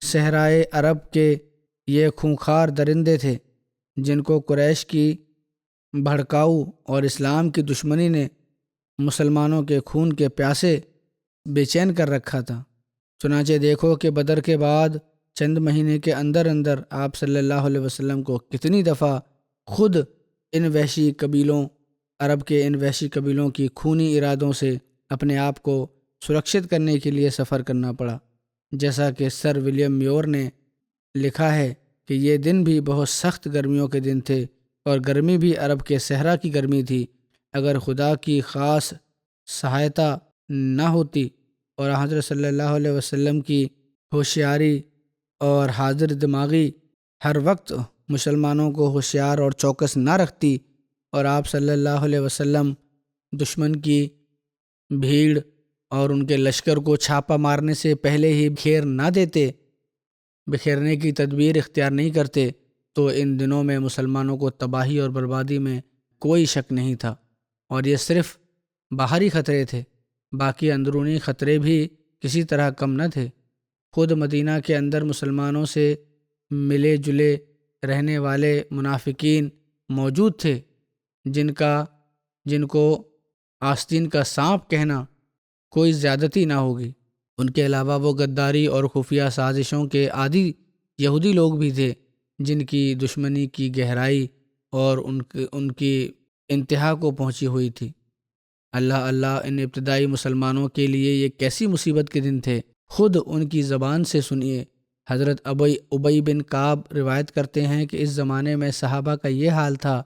صحرائے عرب کے یہ خونخوار درندے تھے جن کو قریش کی بھڑکاؤ اور اسلام کی دشمنی نے مسلمانوں کے خون کے پیاسے بے چین کر رکھا تھا۔ چنانچہ دیکھو کہ بدر کے بعد چند مہینے کے اندر اندر آپ صلی اللہ علیہ وسلم کو کتنی دفعہ خود ان وحشی قبیلوں عرب کے ان وحشی قبیلوں کی خونی ارادوں سے اپنے آپ کو سرکشت کرنے کے لیے سفر کرنا پڑا۔ جیسا کہ سر ولیم میور نے لکھا ہے کہ یہ دن بھی بہت سخت گرمیوں کے دن تھے اور گرمی بھی عرب کے صحرا کی گرمی تھی۔ اگر خدا کی خاص سہایتا نہ ہوتی اور حضرت صلی اللہ علیہ وسلم کی ہوشیاری اور حاضر دماغی ہر وقت مسلمانوں کو ہوشیار اور چوکس نہ رکھتی اور آپ صلی اللہ علیہ وسلم دشمن کی بھیڑ اور ان کے لشکر کو چھاپہ مارنے سے پہلے ہی بکھیرنے کی تدبیر اختیار نہیں کرتے تو ان دنوں میں مسلمانوں کو تباہی اور بربادی میں کوئی شک نہیں تھا۔ اور یہ صرف باہری خطرے تھے، باقی اندرونی خطرے بھی کسی طرح کم نہ تھے۔ خود مدینہ کے اندر مسلمانوں سے ملے جلے رہنے والے منافقین موجود تھے جن کو آستین کا سانپ کہنا کوئی زیادتی نہ ہوگی۔ ان کے علاوہ وہ غداری اور خفیہ سازشوں کے عادی یہودی لوگ بھی تھے جن کی دشمنی کی گہرائی اور ان کی انتہا کو پہنچی ہوئی تھی۔ اللہ ان ابتدائی مسلمانوں کے لیے یہ کیسی مصیبت کے دن تھے، خود ان کی زبان سے سنیے۔ حضرت ابی بن کعب روایت کرتے ہیں کہ اس زمانے میں صحابہ کا یہ حال تھا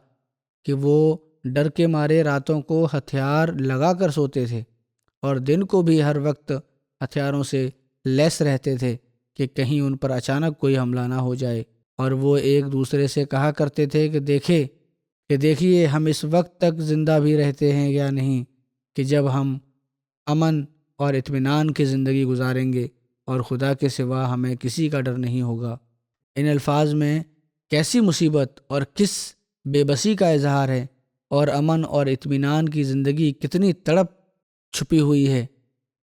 کہ وہ ڈر کے مارے راتوں کو ہتھیار لگا کر سوتے تھے اور دن کو بھی ہر وقت ہتھیاروں سے لیس رہتے تھے کہ کہیں ان پر اچانک کوئی حملہ نہ ہو جائے۔ اور وہ ایک دوسرے سے کہا کرتے تھے کہ دیکھیے ہم اس وقت تک زندہ بھی رہتے ہیں یا نہیں کہ جب ہم امن اور اطمینان کی زندگی گزاریں گے اور خدا کے سوا ہمیں کسی کا ڈر نہیں ہوگا۔ ان الفاظ میں کیسی مصیبت اور کس بے بسی کا اظہار ہے اور امن اور اطمینان کی زندگی کتنی تڑپ چھپی ہوئی ہے،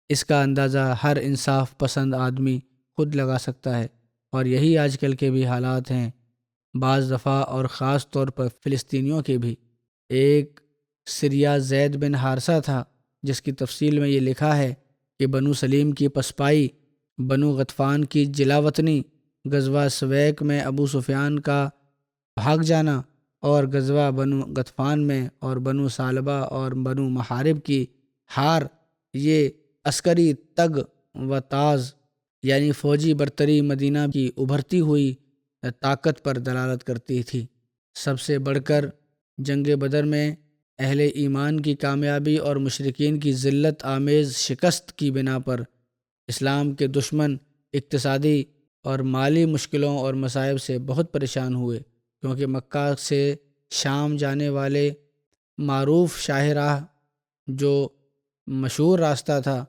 اس کا اندازہ ہر انصاف پسند آدمی خود لگا سکتا ہے۔ اور یہی آج کل کے بھی حالات ہیں، بعض دفعہ اور خاص طور پر فلسطینیوں کے بھی۔ ایک سریہ زید بن حارثہ تھا جس کی تفصیل میں یہ لکھا ہے کہ بنو سلیم کی پسپائی، بنو غطفان کی جلاوطنی، غزوہ سویق میں ابو سفیان کا بھاگ جانا اور غزوہ بنو غطفان میں اور بنو ثعلبہ اور بنو محارب کی ہار، یہ عسکری تگ و تاز یعنی فوجی برتری مدینہ کی ابھرتی ہوئی طاقت پر دلالت کرتی تھی۔ سب سے بڑھ کر جنگ بدر میں اہل ایمان کی کامیابی اور مشرکین کی ذلت آمیز شکست کی بنا پر اسلام کے دشمن اقتصادی اور مالی مشکلوں اور مصائب سے بہت پریشان ہوئے، کیونکہ مکہ سے شام جانے والے معروف شاہراہ جو مشہور راستہ تھا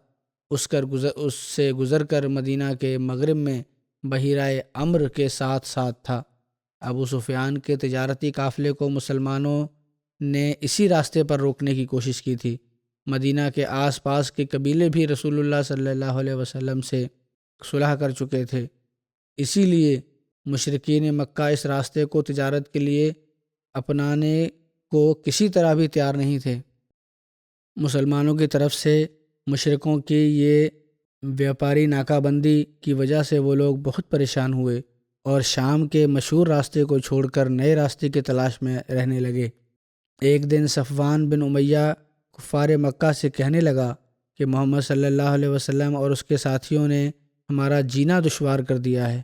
اس سے گزر کر مدینہ کے مغرب میں بحیرہ امر کے ساتھ تھا۔ ابو سفیان کے تجارتی قافلے کو مسلمانوں نے اسی راستے پر روکنے کی کوشش کی تھی۔ مدینہ کے آس پاس کے قبیلے بھی رسول اللہ صلی اللہ علیہ وسلم سے صلح کر چکے تھے، اسی لیے مشرکین مکہ اس راستے کو تجارت کے لیے اپنانے کو کسی طرح بھی تیار نہیں تھے۔ مسلمانوں کی طرف سے مشرکوں کی یہ بیاپاری ناکہ بندی کی وجہ سے وہ لوگ بہت پریشان ہوئے اور شام کے مشہور راستے کو چھوڑ کر نئے راستے کی تلاش میں رہنے لگے۔ ایک دن صفوان بن امیہ کفار مکہ سے کہنے لگا کہ محمد صلی اللہ علیہ وسلم اور اس کے ساتھیوں نے ہمارا جینا دشوار کر دیا ہے،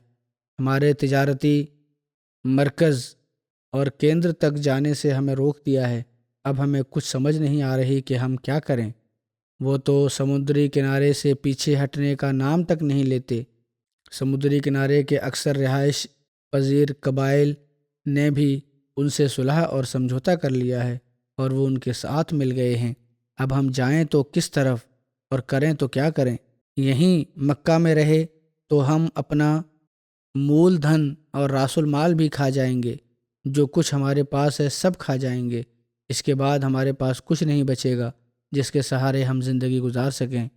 ہمارے تجارتی مرکز اور کیندر تک جانے سے ہمیں روک دیا ہے، اب ہمیں کچھ سمجھ نہیں آ رہی کہ ہم کیا کریں۔ وہ تو سمندری کنارے سے پیچھے ہٹنے کا نام تک نہیں لیتے۔ سمندری کنارے کے اکثر رہائش پذیر قبائل نے بھی ان سے صلح اور سمجھوتا کر لیا ہے اور وہ ان کے ساتھ مل گئے ہیں، اب ہم جائیں تو کس طرف اور کریں تو کیا کریں؟ یہیں مکہ میں رہے تو ہم اپنا مول دھن اور راس المال بھی کھا جائیں گے، جو کچھ ہمارے پاس ہے سب کھا جائیں گے، اس کے بعد ہمارے پاس کچھ نہیں بچے گا جس کے سہارے ہم زندگی گزار سکیں۔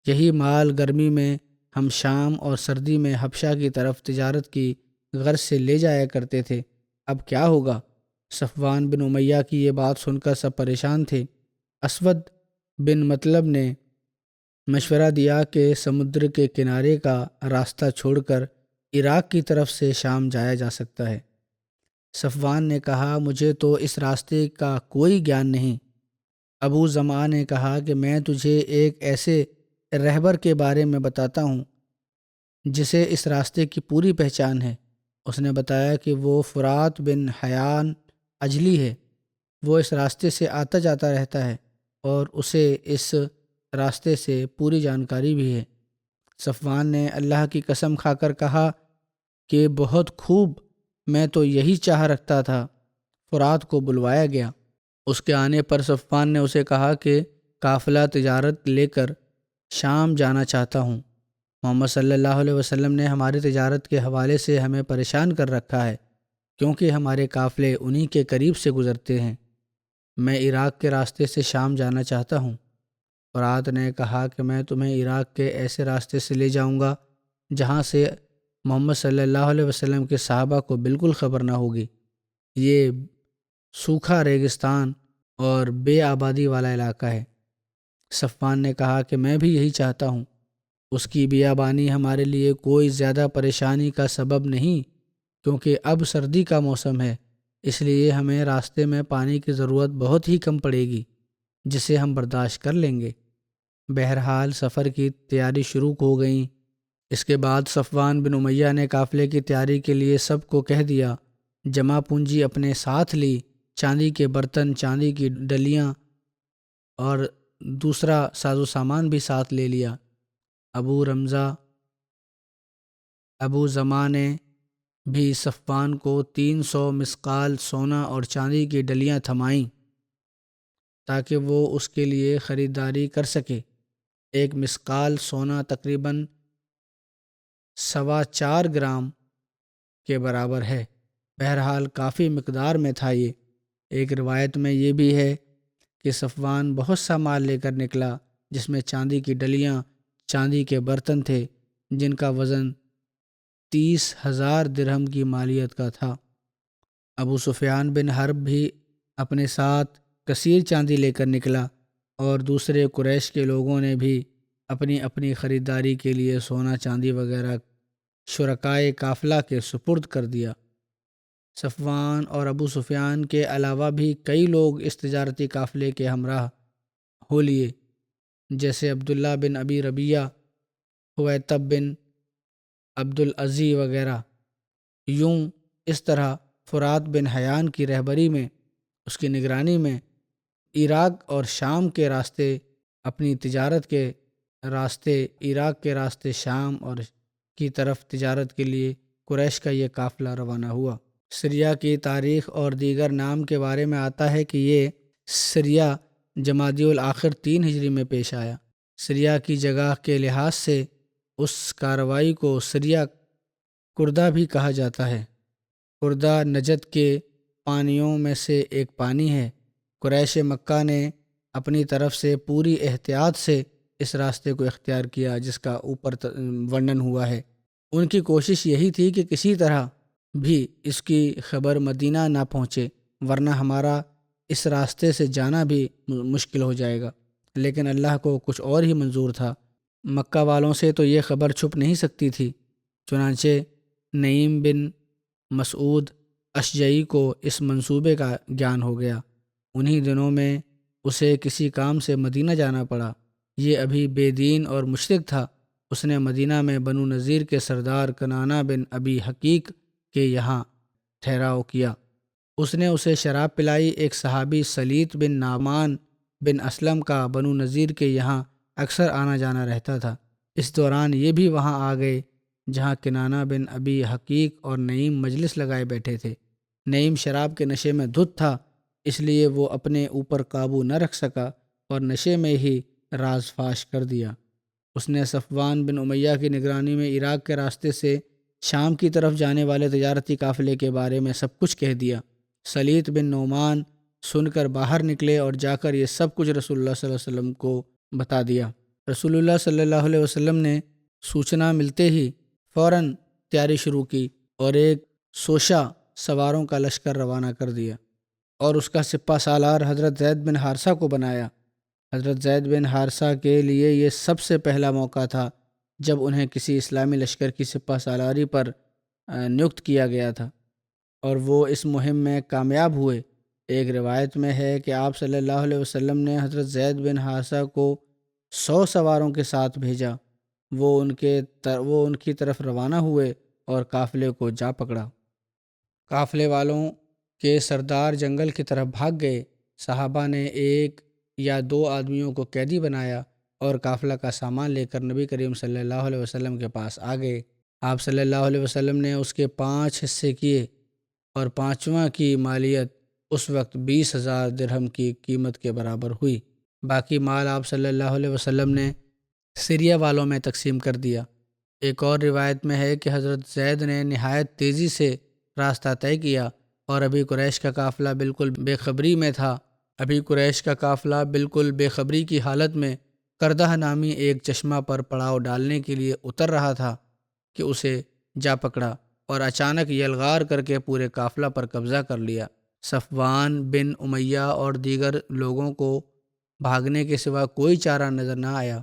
یہی مال گرمی میں ہم شام اور سردی میں حبشہ کی طرف تجارت کی غرض سے لے جایا کرتے تھے، اب کیا ہوگا؟ صفوان بن امیہ کی یہ بات سن کر سب پریشان تھے۔ اسود بن مطلب نے مشورہ دیا کہ سمندر کے کنارے کا راستہ چھوڑ کر عراق کی طرف سے شام جایا جا سکتا ہے۔ صفوان نے کہا مجھے تو اس راستے کا کوئی گیان نہیں۔ ابو زمعہ نے کہا کہ میں تجھے ایک ایسے رہبر کے بارے میں بتاتا ہوں جسے اس راستے کی پوری پہچان ہے۔ اس نے بتایا کہ وہ فرات بن حیان اجلی ہے، وہ اس راستے سے آتا جاتا رہتا ہے اور اسے اس راستے سے پوری جانکاری بھی ہے۔ صفوان نے اللہ کی قسم کھا کر کہا کہ بہت خوب، میں تو یہی چاہ رکھتا تھا۔ فرات کو بلوایا گیا۔ اس کے آنے پر صفوان نے اسے کہا کہ قافلہ تجارت لے کر شام جانا چاہتا ہوں۔ محمد صلی اللہ علیہ وسلم نے ہماری تجارت کے حوالے سے ہمیں پریشان کر رکھا ہے، کیونکہ ہمارے قافلے انہی کے قریب سے گزرتے ہیں۔ میں عراق کے راستے سے شام جانا چاہتا ہوں۔ فرات نے کہا کہ میں تمہیں عراق کے ایسے راستے سے لے جاؤں گا جہاں سے محمد صلی اللہ علیہ وسلم کے صحابہ کو بالکل خبر نہ ہوگی۔ یہ سوکھا ریگستان اور بے آبادی والا علاقہ ہے۔ صفوان نے کہا کہ میں بھی یہی چاہتا ہوں۔ اس کی بیابانی ہمارے لیے کوئی زیادہ پریشانی کا سبب نہیں، کیونکہ اب سردی کا موسم ہے، اس لیے ہمیں راستے میں پانی کی ضرورت بہت ہی کم پڑے گی، جسے ہم برداشت کر لیں گے۔ بہرحال سفر کی تیاری شروع ہو گئیں۔ اس کے بعد صفوان بن امیہ نے قافلے کی تیاری کے لیے سب کو کہہ دیا، جمع پونجی اپنے ساتھ لی، چاندی کے برتن، چاندی کی ڈلیاں اور دوسرا ساز و سامان بھی ساتھ لے لیا۔ ابو زمعہ نے بھی صفوان کو 300 مثقال سونا اور چاندی کی ڈلیاں تھمائیں تاکہ وہ اس کے لیے خریداری کر سکے۔ ایک مثقال سونا تقریباً 4.25 گرام کے برابر ہے۔ بہرحال کافی مقدار میں تھا یہ۔ ایک روایت میں یہ بھی ہے کہ صفوان بہت سا مال لے کر نکلا، جس میں چاندی کی ڈلیاں، چاندی کے برتن تھے جن کا وزن 30,000 درہم کی مالیت کا تھا۔ ابو سفیان بن حرب بھی اپنے ساتھ کثیر چاندی لے کر نکلا اور دوسرے قریش کے لوگوں نے بھی اپنی اپنی خریداری کے لیے سونا چاندی وغیرہ شرکائے قافلہ کے سپرد کر دیا۔ صفوان اور ابو سفیان کے علاوہ بھی کئی لوگ اس تجارتی قافلے کے ہمراہ ہو لیے، جیسے عبداللہ بن ابی ربیہ، حویطب بن عبدالعزی وغیرہ۔ یوں اس طرح فرات بن حیان کی رہبری میں، اس کی نگرانی میں عراق اور شام کے راستے، اپنی تجارت کے راستے عراق کے راستے شام اور کی طرف تجارت کے لیے قریش کا یہ قافلہ روانہ ہوا۔ سریہ کی تاریخ اور دیگر نام کے بارے میں آتا ہے کہ یہ سریہ جمادی الاخر 3 ہجری میں پیش آیا۔ سریہ کی جگہ کے لحاظ سے اس کارروائی کو سریہ کردہ بھی کہا جاتا ہے۔ کردہ نجد کے پانیوں میں سے ایک پانی ہے۔ قریش مکہ نے اپنی طرف سے پوری احتیاط سے اس راستے کو اختیار کیا جس کا اوپر ورنن ہوا ہے۔ ان کی کوشش یہی تھی کہ کسی طرح بھی اس کی خبر مدینہ نہ پہنچے، ورنہ ہمارا اس راستے سے جانا بھی مشکل ہو جائے گا۔ لیکن اللہ کو کچھ اور ہی منظور تھا۔ مکہ والوں سے تو یہ خبر چھپ نہیں سکتی تھی۔ چنانچہ نعیم بن مسعود اشجعی کو اس منصوبے کا گیان ہو گیا۔ انہی دنوں میں اسے کسی کام سے مدینہ جانا پڑا۔ یہ ابھی بے دین اور مشرک تھا۔ اس نے مدینہ میں بنو نذیر کے سردار کنانہ بن ابی حقیق کے یہاں ٹھہراؤ کیا۔ اس نے اسے شراب پلائی۔ ایک صحابی سلیط بن نعمان بن اسلم کا بنو نذیر کے یہاں اکثر آنا جانا رہتا تھا۔ اس دوران یہ بھی وہاں آ گئے جہاں کنانہ بن ابی حقیق اور نعیم مجلس لگائے بیٹھے تھے۔ نعیم شراب کے نشے میں دھت تھا، اس لیے وہ اپنے اوپر قابو نہ رکھ سکا اور نشے میں ہی راز فاش کر دیا۔ اس نے صفوان بن امیہ کی نگرانی میں عراق کے راستے سے شام کی طرف جانے والے تجارتی قافلے کے بارے میں سب کچھ کہہ دیا۔ سلیط بن نعمان سن کر باہر نکلے اور جا کر یہ سب کچھ رسول اللہ صلی اللہ علیہ وسلم کو بتا دیا۔ رسول اللہ صلی اللہ علیہ وسلم نے سوچنا ملتے ہی فوراً تیاری شروع کی اور ایک سوشہ سواروں کا لشکر روانہ کر دیا اور اس کا سپہ سالار حضرت زید بن حارثہ کو بنایا۔ حضرت زید بن حارثہ کے لیے یہ سب سے پہلا موقع تھا جب انہیں کسی اسلامی لشکر کی سپہ سالاری پر نیوکت کیا گیا تھا، اور وہ اس مہم میں کامیاب ہوئے۔ ایک روایت میں ہے کہ آپ صلی اللہ علیہ وسلم نے حضرت زید بن حارثہ کو 100 سواروں کے ساتھ بھیجا۔ وہ ان کی طرف روانہ ہوئے اور قافلے کو جا پکڑا۔ قافلے والوں کے سردار جنگل کی طرف بھاگ گئے۔ صحابہ نے 1 یا 2 آدمیوں کو قیدی بنایا اور قافلہ کا سامان لے کر نبی کریم صلی اللہ علیہ وسلم کے پاس آ گئے۔ آپ صلی اللہ علیہ وسلم نے اس کے 5 حصے کیے اور 5واں کی مالیت اس وقت 20,000 درہم کی قیمت کے برابر ہوئی۔ باقی مال آپ صلی اللہ علیہ وسلم نے سیریا والوں میں تقسیم کر دیا۔ ایک اور روایت میں ہے کہ حضرت زید نے نہایت تیزی سے راستہ طے کیا اور ابھی قریش کا قافلہ بالکل بے خبری کی حالت میں کردہ نامی ایک چشمہ پر پڑاؤ ڈالنے کے لیے اتر رہا تھا کہ اسے جا پکڑا اور اچانک یلغار کر کے پورے قافلہ پر قبضہ کر لیا۔ صفوان بن امیہ اور دیگر لوگوں کو بھاگنے کے سوا کوئی چارہ نظر نہ آیا۔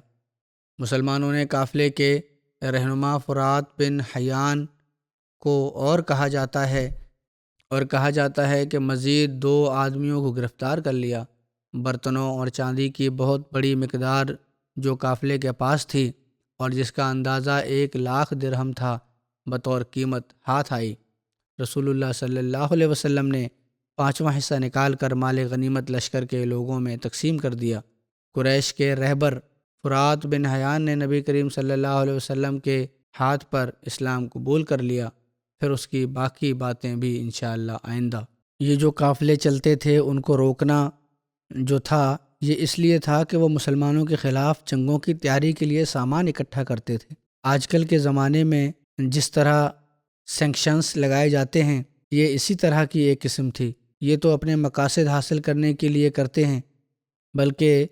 مسلمانوں نے قافلے کے رہنما فرات بن حیان کو اور کہا جاتا ہے کہ مزید 2 آدمیوں کو گرفتار کر لیا۔ برتنوں اور چاندی کی بہت بڑی مقدار جو قافلے کے پاس تھی اور جس کا اندازہ 1,00,000 درہم تھا، بطور قیمت ہاتھ آئی۔ رسول اللہ صلی اللہ علیہ وسلم نے 5واں حصہ نکال کر مال غنیمت لشکر کے لوگوں میں تقسیم کر دیا۔ قریش کے رہبر فرات بن حیان نے نبی کریم صلی اللہ علیہ وسلم کے ہاتھ پر اسلام قبول کر لیا۔ پھر اس کی باقی باتیں بھی انشاءاللہ آئندہ۔ یہ جو قافلے چلتے تھے ان کو روکنا جو تھا یہ اس لیے تھا کہ وہ مسلمانوں کے خلاف جنگوں کی تیاری کے لیے سامان اکٹھا کرتے تھے۔ آج کل کے زمانے میں جس طرح سینکشنز لگائے جاتے ہیں یہ اسی طرح کی ایک قسم تھی۔ یہ تو اپنے مقاصد حاصل کرنے کے لیے کرتے ہیں، بلکہ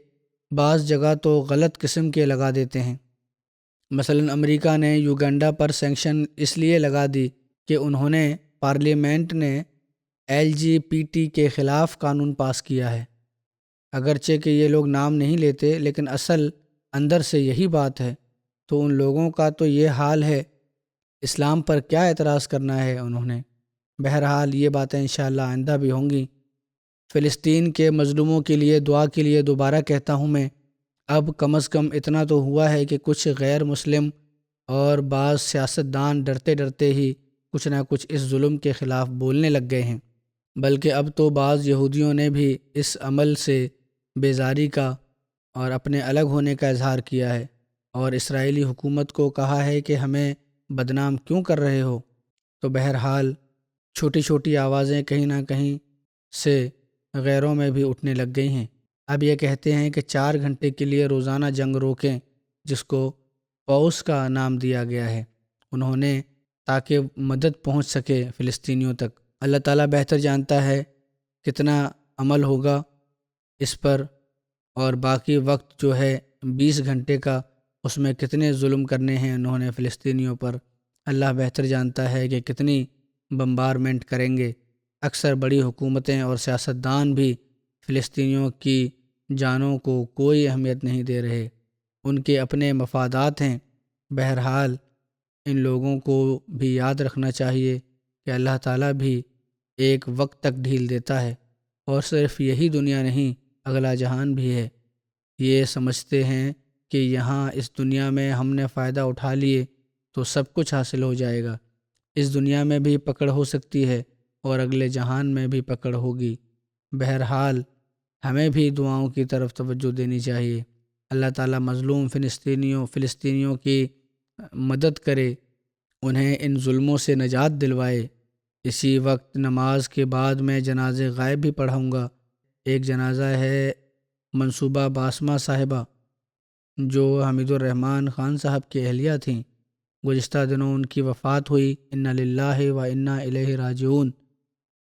بعض جگہ تو غلط قسم کے لگا دیتے ہیں۔ مثلا امریکہ نے یوگنڈا پر سینکشن اس لیے لگا دی کہ انہوں نے پارلیمنٹ نے LGBT کے خلاف قانون پاس کیا ہے۔ اگرچہ کہ یہ لوگ نام نہیں لیتے لیکن اصل اندر سے یہی بات ہے۔ تو ان لوگوں کا تو یہ حال ہے، اسلام پر کیا اعتراض کرنا ہے انہوں نے۔ بہرحال یہ باتیں انشاءاللہ آئندہ بھی ہوں گی۔ فلسطین کے مظلوموں کے لیے دعا کے لیے دوبارہ کہتا ہوں میں، اب کم از کم اتنا تو ہوا ہے کہ کچھ غیر مسلم اور بعض سیاستدان ڈرتے ہی کچھ نہ کچھ اس ظلم کے خلاف بولنے لگ گئے ہیں، بلکہ اب تو بعض یہودیوں نے بھی اس عمل سے بیزاری کا اور اپنے الگ ہونے کا اظہار کیا ہے اور اسرائیلی حکومت کو کہا ہے کہ ہمیں بدنام کیوں کر رہے ہو۔ تو بہرحال چھوٹی چھوٹی آوازیں کہیں نہ کہیں سے غیروں میں بھی اٹھنے لگ گئی ہیں۔ اب یہ کہتے ہیں کہ 4 گھنٹے کے لیے روزانہ جنگ روکیں، جس کو پوس کا نام دیا گیا ہے انہوں نے، تاکہ مدد پہنچ سکے فلسطینیوں تک۔ اللہ تعالیٰ بہتر جانتا ہے کتنا عمل ہوگا اس پر، اور باقی وقت جو ہے 20 گھنٹے کا اس میں کتنے ظلم کرنے ہیں انہوں نے فلسطینیوں پر۔ اللہ بہتر جانتا ہے کہ کتنی بمبارمنٹ کریں گے۔ اکثر بڑی حکومتیں اور سیاستدان بھی فلسطینیوں کی جانوں کو کوئی اہمیت نہیں دے رہے، ان کے اپنے مفادات ہیں۔ بہرحال ان لوگوں کو بھی یاد رکھنا چاہیے کہ اللہ تعالیٰ بھی ایک وقت تک ڈھیل دیتا ہے، اور صرف یہی دنیا نہیں، اگلا جہان بھی ہے۔ یہ سمجھتے ہیں کہ یہاں اس دنیا میں ہم نے فائدہ اٹھا لیے تو سب کچھ حاصل ہو جائے گا، اس دنیا میں بھی پکڑ ہو سکتی ہے اور اگلے جہان میں بھی پکڑ ہوگی۔ بہرحال ہمیں بھی دعاؤں کی طرف توجہ دینی چاہیے۔ اللہ تعالیٰ مظلوم فلسطینیوں کی مدد کرے، انہیں ان ظلموں سے نجات دلوائے۔ اسی وقت نماز کے بعد میں جنازے غائب بھی پڑھاؤں گا۔ ایک جنازہ ہے منصوبہ باسمہ صاحبہ، جو حمید الرحمن خان صاحب کی اہلیہ تھیں۔ گزشتہ دنوں ان کی وفات ہوئی، انا للہ و انا الیہ راجعون۔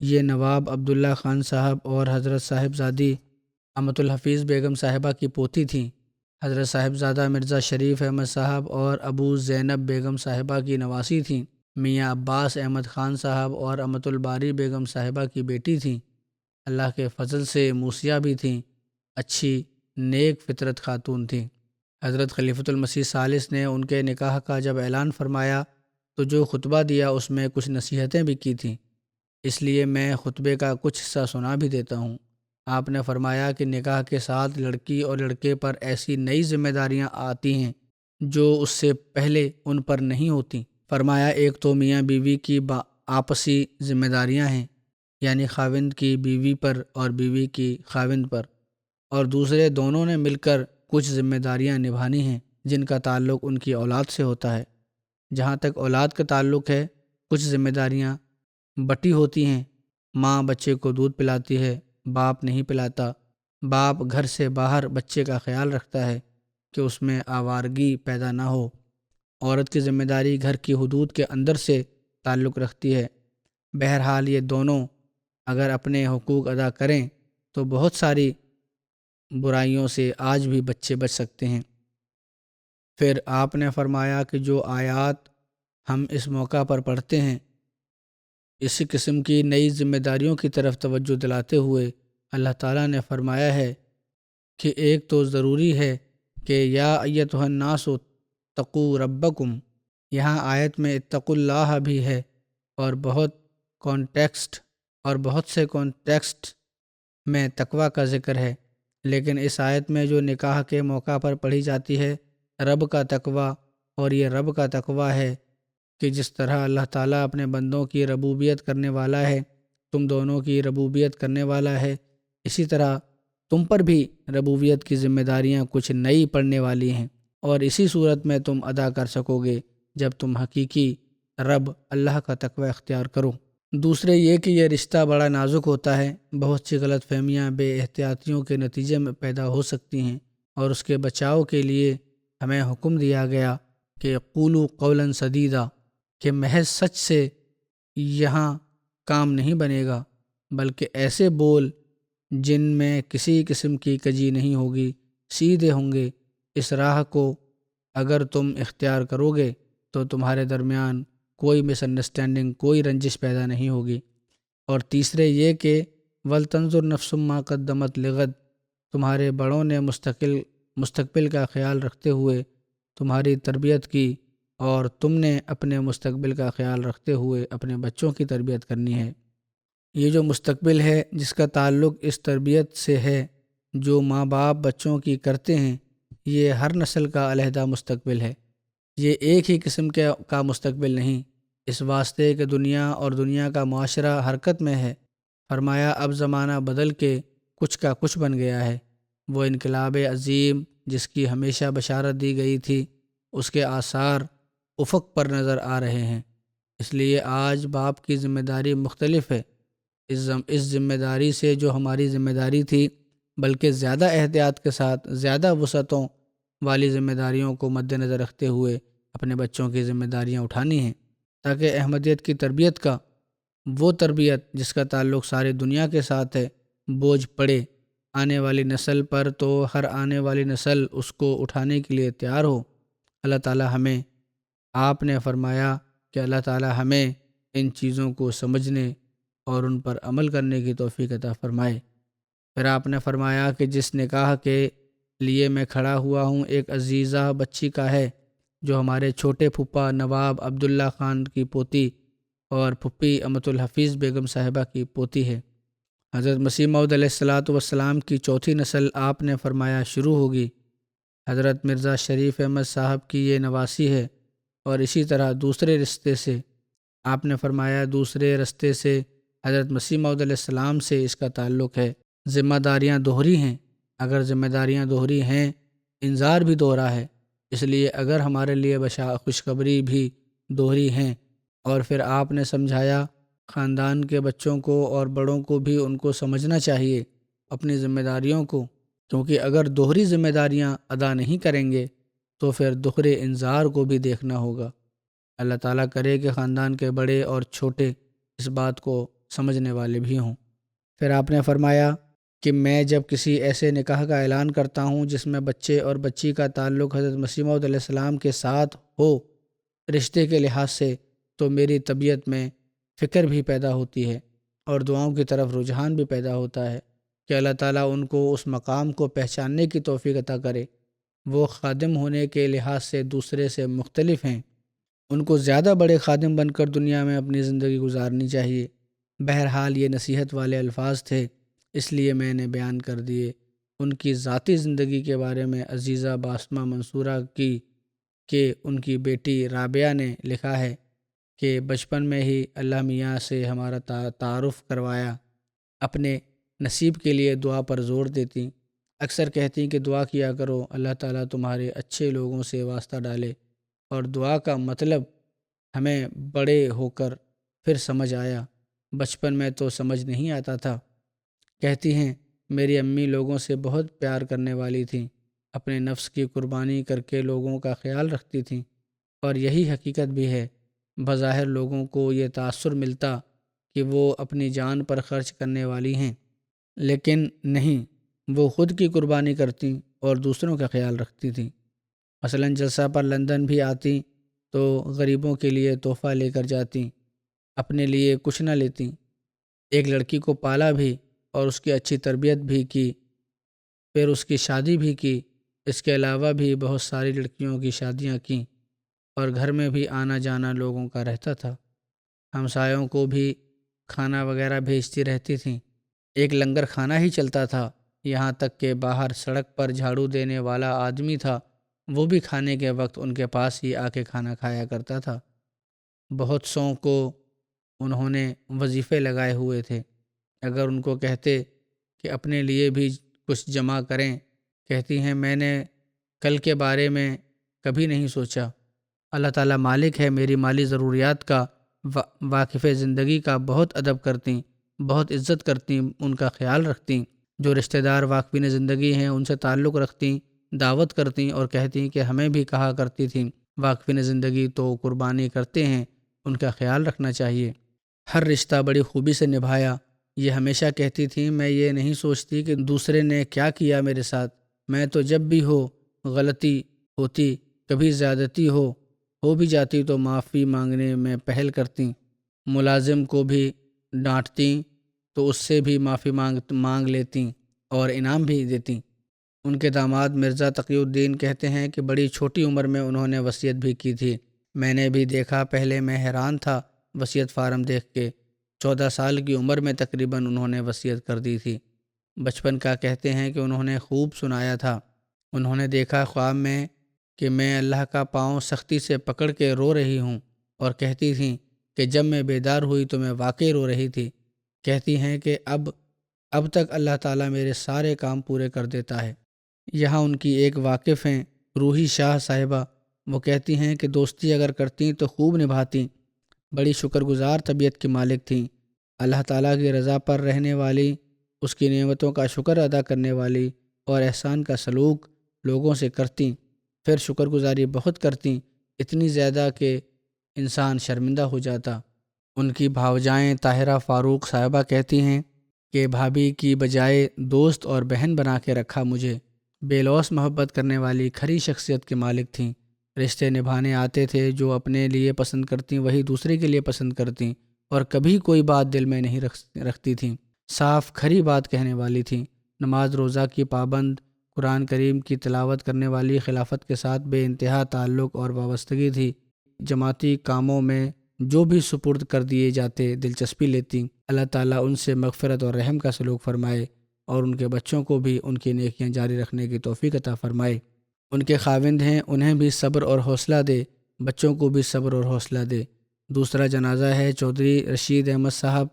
یہ نواب عبداللہ خان صاحب اور حضرت صاحبزادی امت الحفیظ بیگم صاحبہ کی پوتی تھیں۔ حضرت صاحبزادہ مرزا شریف احمد صاحب اور ابو زینب بیگم صاحبہ کی نواسی تھیں۔ میاں عباس احمد خان صاحب اور امت الباری بیگم صاحبہ کی بیٹی تھیں۔ اللہ کے فضل سے موسیہ بھی تھیں، اچھی نیک فطرت خاتون تھیں۔ حضرت خلیفۃ المسیح ثالث نے ان کے نکاح کا جب اعلان فرمایا تو جو خطبہ دیا اس میں کچھ نصیحتیں بھی کی تھیں، اس لیے میں خطبے کا کچھ حصہ سنا بھی دیتا ہوں۔ آپ نے فرمایا کہ نکاح کے ساتھ لڑکی اور لڑکے پر ایسی نئی ذمہ داریاں آتی ہیں جو اس سے پہلے ان پر نہیں ہوتیں۔ فرمایا ایک تو میاں بیوی کی آپسی ذمہ داریاں ہیں، یعنی خاوند کی بیوی پر اور بیوی کی خاوند پر، اور دوسرے دونوں نے مل کر کچھ ذمہ داریاں نبھانی ہیں جن کا تعلق ان کی اولاد سے ہوتا ہے۔ جہاں تک اولاد کا تعلق ہے، کچھ ذمہ داریاں بٹی ہوتی ہیں۔ ماں بچے کو دودھ پلاتی ہے، باپ نہیں پلاتا۔ باپ گھر سے باہر بچے کا خیال رکھتا ہے کہ اس میں آوارگی پیدا نہ ہو۔ عورت کی ذمہ داری گھر کی حدود کے اندر سے تعلق رکھتی ہے۔ بہرحال یہ دونوں اگر اپنے حقوق ادا کریں تو بہت ساری برائیوں سے آج بھی بچے بچ سکتے ہیں۔ پھر آپ نے فرمایا کہ جو آیات ہم اس موقع پر پڑھتے ہیں، اسی قسم کی نئی ذمہ داریوں کی طرف توجہ دلاتے ہوئے اللہ تعالیٰ نے فرمایا ہے کہ ایک تو ضروری ہے کہ یا ایتھا الناس اتقوا ربکم۔ یہاں آیت میں اتقوا اللہ بھی ہے اور بہت سے کانٹیکسٹ میں تقوی کا ذکر ہے، لیکن اس آیت میں جو نکاح کے موقع پر پڑھی جاتی ہے رب کا تقوی، اور یہ رب کا تقوی ہے کہ جس طرح اللہ تعالیٰ اپنے بندوں کی ربوبیت کرنے والا ہے، تم دونوں کی ربوبیت کرنے والا ہے، اسی طرح تم پر بھی ربوبیت کی ذمہ داریاں کچھ نئی پڑنے والی ہیں، اور اسی صورت میں تم ادا کر سکو گے جب تم حقیقی رب اللہ کا تقوی اختیار کرو۔ دوسرے یہ کہ یہ رشتہ بڑا نازک ہوتا ہے، بہت سی غلط فہمیاں بے احتیاطیوں کے نتیجے میں پیدا ہو سکتی ہیں، اور اس کے بچاؤ کے لیے ہمیں حکم دیا گیا کہ قولوا قولا سدیدا، کہ محض سچ سے یہاں کام نہیں بنے گا، بلکہ ایسے بول جن میں کسی قسم کی کجی نہیں ہوگی، سیدھے ہوں گے۔ اس راہ کو اگر تم اختیار کرو گے تو تمہارے درمیان کوئی مس انڈرسٹینڈنگ، کوئی رنجش پیدا نہیں ہوگی۔ اور تیسرے یہ کہ وَلْتَنْظُرْ نَفْسٌ مَا قَدَّمَتْ لِغَدٍ، تمہارے بڑوں نے مستقبل کا خیال رکھتے ہوئے تمہاری تربیت کی، اور تم نے اپنے مستقبل کا خیال رکھتے ہوئے اپنے بچوں کی تربیت کرنی ہے۔ یہ جو مستقبل ہے جس کا تعلق اس تربیت سے ہے جو ماں باپ بچوں کی کرتے ہیں، یہ ہر نسل کا علیحدہ مستقبل ہے، یہ ایک ہی قسم کا مستقبل نہیں، اس واسطے کہ دنیا اور دنیا کا معاشرہ حرکت میں ہے۔ فرمایا اب زمانہ بدل کے کچھ کا کچھ بن گیا ہے، وہ انقلاب عظیم جس کی ہمیشہ بشارت دی گئی تھی اس کے آثار افق پر نظر آ رہے ہیں۔ اس لیے آج باپ کی ذمہ داری مختلف ہے، اس ذمہ داری سے جو ہماری ذمہ داری تھی، بلکہ زیادہ احتیاط کے ساتھ زیادہ وسعتوں والی ذمہ داریوں کو مد نظر رکھتے ہوئے اپنے بچوں کی ذمہ داریاں اٹھانی ہیں، تاکہ احمدیت کی تربیت کا وہ تربیت جس کا تعلق ساری دنیا کے ساتھ ہے بوجھ پڑے آنے والی نسل پر، تو ہر آنے والی نسل اس کو اٹھانے کے لیے تیار ہو۔ اللہ تعالی ہمیں، آپ نے فرمایا کہ اللہ تعالی ہمیں ان چیزوں کو سمجھنے اور ان پر عمل کرنے کی توفیق عطا فرمائے۔ پھر آپ نے فرمایا کہ جس نکاح کے لیے میں کھڑا ہوا ہوں ایک عزیزہ بچی کا ہے جو ہمارے چھوٹے پھپھا نواب عبداللہ خان کی پوتی اور پھپھی امت الحفیظ بیگم صاحبہ کی پوتی ہے۔ حضرت مسیح موعود علیہ الصلاۃ والسلام کی چوتھی نسل آپ نے فرمایا شروع ہوگی۔ حضرت مرزا شریف احمد صاحب کی یہ نواسی ہے، اور اسی طرح دوسرے رشتے سے آپ نے فرمایا دوسرے رشتے سے حضرت مسیح موعود علیہ السلام سے اس کا تعلق ہے۔ ذمہ داریاں دوہری ہیں۔ اگر ذمہ داریاں دوہری ہیں، انذار بھی دوہرا ہے، اس لیے اگر ہمارے لیے خوشخبری بھی دوہری ہیں۔ اور پھر آپ نے سمجھایا خاندان کے بچوں کو اور بڑوں کو بھی ان کو سمجھنا چاہیے اپنی ذمہ داریوں کو، کیونکہ اگر دوہری ذمہ داریاں ادا نہیں کریں گے تو پھر دوہرے انذار کو بھی دیکھنا ہوگا۔ اللہ تعالیٰ کرے کہ خاندان کے بڑے اور چھوٹے اس بات کو سمجھنے والے بھی ہوں۔ پھر آپ نے فرمایا کہ میں جب کسی ایسے نکاح کا اعلان کرتا ہوں جس میں بچے اور بچی کا تعلق حضرت مسیح موعود علیہ السلام کے ساتھ ہو رشتے کے لحاظ سے، تو میری طبیعت میں فکر بھی پیدا ہوتی ہے اور دعاؤں کی طرف رجحان بھی پیدا ہوتا ہے کہ اللہ تعالیٰ ان کو اس مقام کو پہچاننے کی توفیق عطا کرے۔ وہ خادم ہونے کے لحاظ سے دوسرے سے مختلف ہیں، ان کو زیادہ بڑے خادم بن کر دنیا میں اپنی زندگی گزارنی چاہیے۔ بہرحال یہ نصیحت والے الفاظ تھے، اس لیے میں نے بیان کر دیے۔ ان کی ذاتی زندگی کے بارے میں عزیزہ باسمہ منصورہ کی کہ ان کی بیٹی رابعہ نے لکھا ہے کہ بچپن میں ہی اللہ میاں سے ہمارا تعارف کروایا، اپنے نصیب کے لیے دعا پر زور دیتی، اکثر کہتی کہ دعا کیا کرو اللہ تعالیٰ تمہارے اچھے لوگوں سے واسطہ ڈالے، اور دعا کا مطلب ہمیں بڑے ہو کر پھر سمجھ آیا، بچپن میں تو سمجھ نہیں آتا تھا۔ کہتی ہیں میری امی لوگوں سے بہت پیار کرنے والی تھیں، اپنے نفس کی قربانی کر کے لوگوں کا خیال رکھتی تھیں، اور یہی حقیقت بھی ہے۔ بظاہر لوگوں کو یہ تاثر ملتا کہ وہ اپنی جان پر خرچ کرنے والی ہیں، لیکن نہیں، وہ خود کی قربانی کرتیں اور دوسروں کا خیال رکھتی تھیں۔ مثلاً جلسہ پر لندن بھی آتیں تو غریبوں کے لیے تحفہ لے کر جاتیں، اپنے لیے کچھ نہ لیتیں۔ ایک لڑکی کو پالا بھی اور اس کی اچھی تربیت بھی کی، پھر اس کی شادی بھی کی۔ اس کے علاوہ بھی بہت ساری لڑکیوں کی شادیاں کیں، اور گھر میں بھی آنا جانا لوگوں کا رہتا تھا۔ ہمسایوں کو بھی کھانا وغیرہ بھیجتی رہتی تھیں۔ ایک لنگر کھانا ہی چلتا تھا، یہاں تک کہ باہر سڑک پر جھاڑو دینے والا آدمی تھا، وہ بھی کھانے کے وقت ان کے پاس ہی آ کے کھانا کھایا کرتا تھا۔ بہت سوں کو انہوں نے وظیفے لگائے ہوئے تھے۔ اگر ان کو کہتے کہ اپنے لیے بھی کچھ جمع کریں، کہتی ہیں میں نے کل کے بارے میں کبھی نہیں سوچا۔ اللہ تعالیٰ مالک ہے، میری مالی ضروریات کا واقف زندگی کا بہت ادب کرتیں، بہت عزت کرتیں، ان کا خیال رکھتیں۔ جو رشتہ دار واقفین زندگی ہیں ان سے تعلق رکھتیں، دعوت کرتیں، اور کہتیں کہ ہمیں بھی کہا کرتی تھیں واقفین زندگی تو قربانی کرتے ہیں، ان کا خیال رکھنا چاہیے۔ ہر رشتہ بڑی خوبی سے نبھایا۔ یہ ہمیشہ کہتی تھیں میں یہ نہیں سوچتی کہ دوسرے نے کیا کیا میرے ساتھ، میں تو جب بھی ہو غلطی ہوتی، کبھی زیادتی ہو بھی جاتی تو معافی مانگنے میں پہل کرتیں۔ ملازم کو بھی ڈانٹتیں تو اس سے بھی معافی مانگ لیتیں اور انعام بھی دیتیں۔ ان کے داماد مرزا تقی الدین کہتے ہیں کہ بڑی چھوٹی عمر میں انہوں نے وصیت بھی کی تھی، میں نے بھی دیکھا، پہلے میں حیران تھا وصیت فارم دیکھ کے۔ 14 سال کی عمر میں تقریباً انہوں نے وصیت کر دی تھی۔ بچپن کا کہتے ہیں کہ انہوں نے خوب سنایا تھا۔ انہوں نے دیکھا خواب میں کہ میں اللہ کا پاؤں سختی سے پکڑ کے رو رہی ہوں، اور کہتی تھیں کہ جب میں بیدار ہوئی تو میں واقعی رو رہی تھی۔ کہتی ہیں کہ اب تک اللہ تعالیٰ میرے سارے کام پورے کر دیتا ہے۔ یہاں ان کی ایک واقف ہیں روحی شاہ صاحبہ، وہ کہتی ہیں کہ دوستی اگر کرتیں تو خوب نبھاتیں، بڑی شکر گزار طبیعت کی مالک تھیں، اللہ تعالیٰ کی رضا پر رہنے والی، اس کی نعمتوں کا شکر ادا کرنے والی، اور احسان کا سلوک لوگوں سے کرتیں، پھر شکر گزاری بہت کرتیں، اتنی زیادہ کہ انسان شرمندہ ہو جاتا۔ ان کی بھاوجائیں طاہرہ فاروق صاحبہ کہتی ہیں کہ بھابھی کی بجائے دوست اور بہن بنا کے رکھا مجھے، بے لوث محبت کرنے والی کھری شخصیت کی مالک تھیں۔ رشتے نبھانے آتے تھے، جو اپنے لیے پسند کرتیں وہی دوسرے کے لیے پسند کرتیں، اور کبھی کوئی بات دل میں نہیں رکھتی تھیں، صاف کھری بات کہنے والی تھیں۔ نماز روزہ کی پابند، قرآن کریم کی تلاوت کرنے والی، خلافت کے ساتھ بے انتہا تعلق اور وابستگی تھی، جماعتی کاموں میں جو بھی سپرد کر دیے جاتے دلچسپی لیتی۔ اللہ تعالیٰ ان سے مغفرت اور رحم کا سلوک فرمائے اور ان کے بچوں کو بھی ان کی نیکیاں جاری رکھنے کی توفیق عطا فرمائے۔ ان کے خاوند ہیں، انہیں بھی صبر اور حوصلہ دے، بچوں کو بھی صبر اور حوصلہ دے۔ دوسرا جنازہ ہے چودھری رشید احمد صاحب،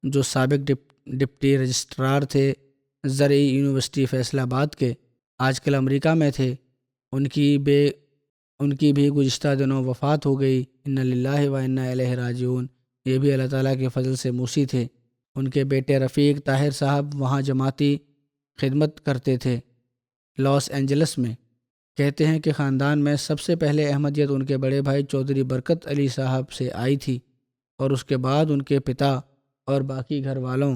جو سابق ڈپٹی رجسٹرار تھے زرعی یونیورسٹی فیصل آباد کے، آج کل امریکہ میں تھے۔ ان کی بھی گزشتہ دنوں وفات ہو گئی۔ انا للہ و انا الیہ راجعون۔ یہ بھی اللہ تعالیٰ کے فضل سے موسی تھے۔ ان کے بیٹے رفیق طاہر صاحب وہاں جماعتی خدمت کرتے تھے لاس اینجلس میں۔ کہتے ہیں کہ خاندان میں سب سے پہلے احمدیت ان کے بڑے بھائی چودھری برکت علی صاحب سے آئی تھی، اور اس کے بعد ان کے پتا اور باقی گھر والوں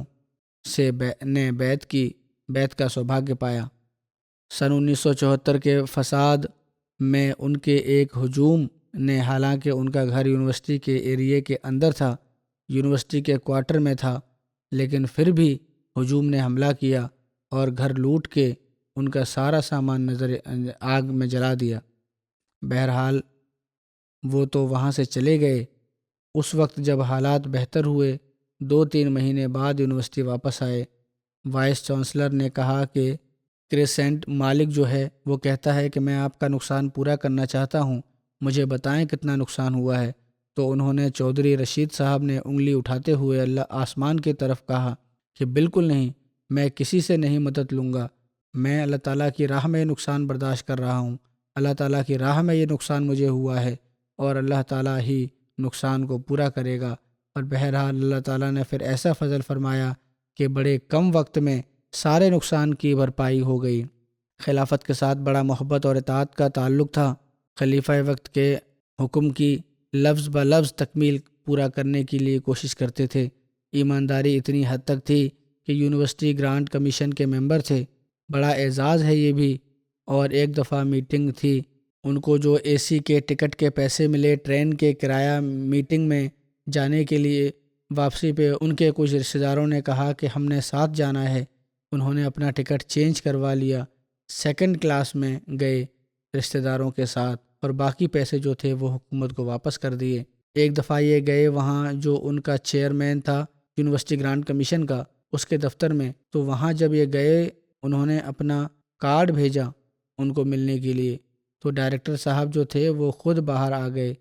سے نے بیعت کا سوبھاگیہ پایا۔ سن 1974 کے فساد میں ان کے ایک ہجوم نے، حالانکہ ان کا گھر یونیورسٹی کے ایریے کے اندر تھا، یونیورسٹی کے کوارٹر میں تھا، لیکن پھر بھی ہجوم نے حملہ کیا اور گھر لوٹ کے ان کا سارا سامان نظر آگ میں جلا دیا۔ بہرحال وہ تو وہاں سے چلے گئے۔ اس وقت جب حالات بہتر ہوئے، 2-3 مہینے بعد یونیورسٹی واپس آئے۔ وائس چانسلر نے کہا کہ کریسنٹ مالک جو ہے وہ کہتا ہے کہ میں آپ کا نقصان پورا کرنا چاہتا ہوں، مجھے بتائیں کتنا نقصان ہوا ہے۔ تو انہوں نے چودھری رشید صاحب نے انگلی اٹھاتے ہوئے اللہ آسمان کی طرف کہا کہ بالکل نہیں، میں کسی سے نہیں مدد لوں گا، میں اللہ تعالیٰ کی راہ میں نقصان برداشت کر رہا ہوں، اللہ تعالیٰ کی راہ میں یہ نقصان مجھے ہوا ہے اور اللہ تعالیٰ ہی نقصان کو پورا کرے گا۔ اور بہرحال اللہ تعالیٰ نے پھر ایسا فضل فرمایا کہ بڑے کم وقت میں سارے نقصان کی بھرپائی ہو گئی۔ خلافت کے ساتھ بڑا محبت اور اطاعت کا تعلق تھا۔ خلیفہ وقت کے حکم کی لفظ بہ لفظ تکمیل پورا کرنے کے لیے کوشش کرتے تھے۔ ایمانداری اتنی حد تک تھی کہ یونیورسٹی گرانٹ کمیشن کے ممبر تھے، بڑا اعزاز ہے یہ بھی۔ اور ایک دفعہ میٹنگ تھی، ان کو جو اے سی کے ٹکٹ کے پیسے ملے، ٹرین کے کرایہ، میٹنگ میں جانے کے لیے واپسی پہ ان کے کچھ رشتہ داروں نے کہا کہ ہم نے ساتھ جانا ہے۔ انہوں نے اپنا ٹکٹ چینج کروا لیا، 2nd کلاس میں گئے رشتہ داروں کے ساتھ، اور باقی پیسے جو تھے وہ حکومت کو واپس کر دیے۔ ایک دفعہ یہ گئے وہاں جو ان کا چیئرمین تھا یونیورسٹی گرانٹ کمیشن کا، اس کے دفتر میں، تو وہاں جب یہ گئے انہوں نے اپنا کارڈ بھیجا ان کو ملنے کے لیے، تو ڈائریکٹر صاحب جو تھے وہ خود باہر آ گئے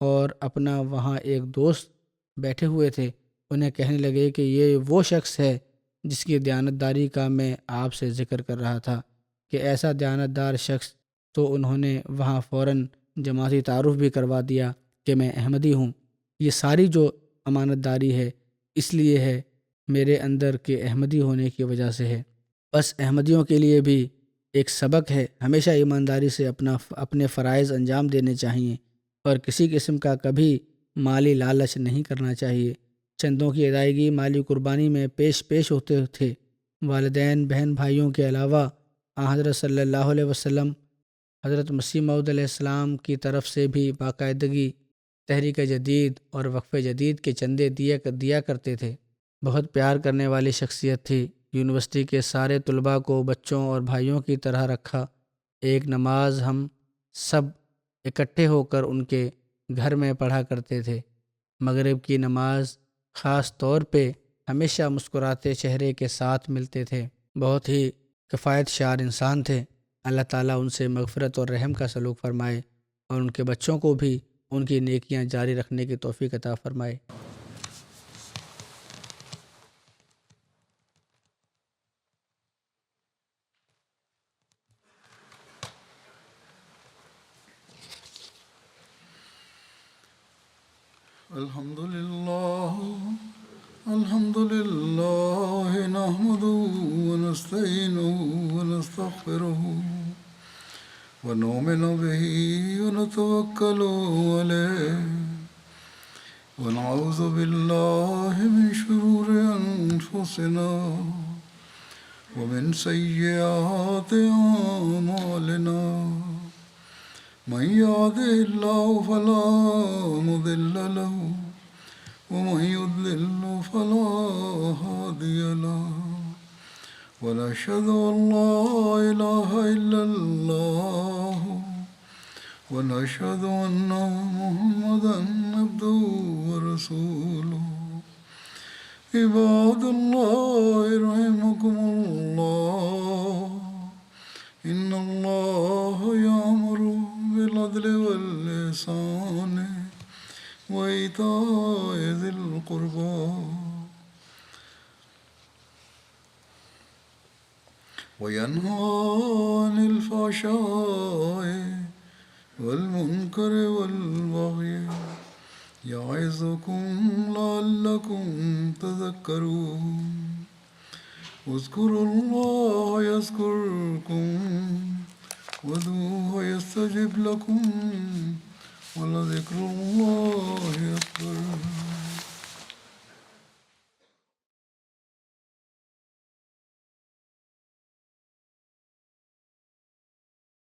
اور اپنا وہاں ایک دوست بیٹھے ہوئے تھے، انہیں کہنے لگے کہ یہ وہ شخص ہے جس کی دیانتداری کا میں آپ سے ذکر کر رہا تھا، کہ ایسا دیانتدار شخص۔ تو انہوں نے وہاں فوراً جماعتی تعارف بھی کروا دیا کہ میں احمدی ہوں۔ یہ ساری جو امانت داری ہے اس لیے ہے میرے اندر کے احمدی ہونے کی وجہ سے ہے۔ بس احمدیوں کے لیے بھی ایک سبق ہے، ہمیشہ ایمانداری سے اپنے فرائض انجام دینے چاہیے اور کسی قسم کا کبھی مالی لالچ نہیں کرنا چاہیے۔ چندوں کی ادائیگی مالی قربانی میں پیش ہوتے تھے۔ والدین، بہن بھائیوں کے علاوہ حضرت صلی اللہ علیہ وسلم، حضرت مسیح موعود علیہ السلام کی طرف سے بھی باقاعدگی تحریک جدید اور وقف جدید کے چندے دیا کرتے تھے۔ بہت پیار کرنے والی شخصیت تھی۔ یونیورسٹی کے سارے طلباء کو بچوں اور بھائیوں کی طرح رکھا۔ ایک نماز ہم سب اکٹھے ہو کر ان کے گھر میں پڑھا کرتے تھے۔ مغرب کی نماز خاص طور پہ ہمیشہ مسکراتے چہرے کے ساتھ ملتے تھے۔ بہت ہی کفایت شعار انسان تھے۔ اللہ تعالیٰ ان سے مغفرت اور رحم کا سلوک فرمائے اور ان کے بچوں کو بھی ان کی نیکیاں جاری رکھنے کی توفیق عطا فرمائے۔ الحمد لله نحمده ونستعينه ونستغفره ونؤمن به ونتوكل عليه ونعوذ بالله من شرور أنفسنا ومن سيئات أعمالنا من يهده الله فلا مضل له ومن يضلل فلا هادي له ونشهد أن لا إله إلا الله ونشهد أن محمدا عبده ورسوله عباد الله رحمكم الله إن الله يأمر بالعدل والإحسان وإيتاء ذي القربى وينهى عن الفحشاء والمنكر والبغي يعظكم لعلكم تذكرون اذكروا الله يذكركم وادعوه يستجب لكم ولذكر الله أكبر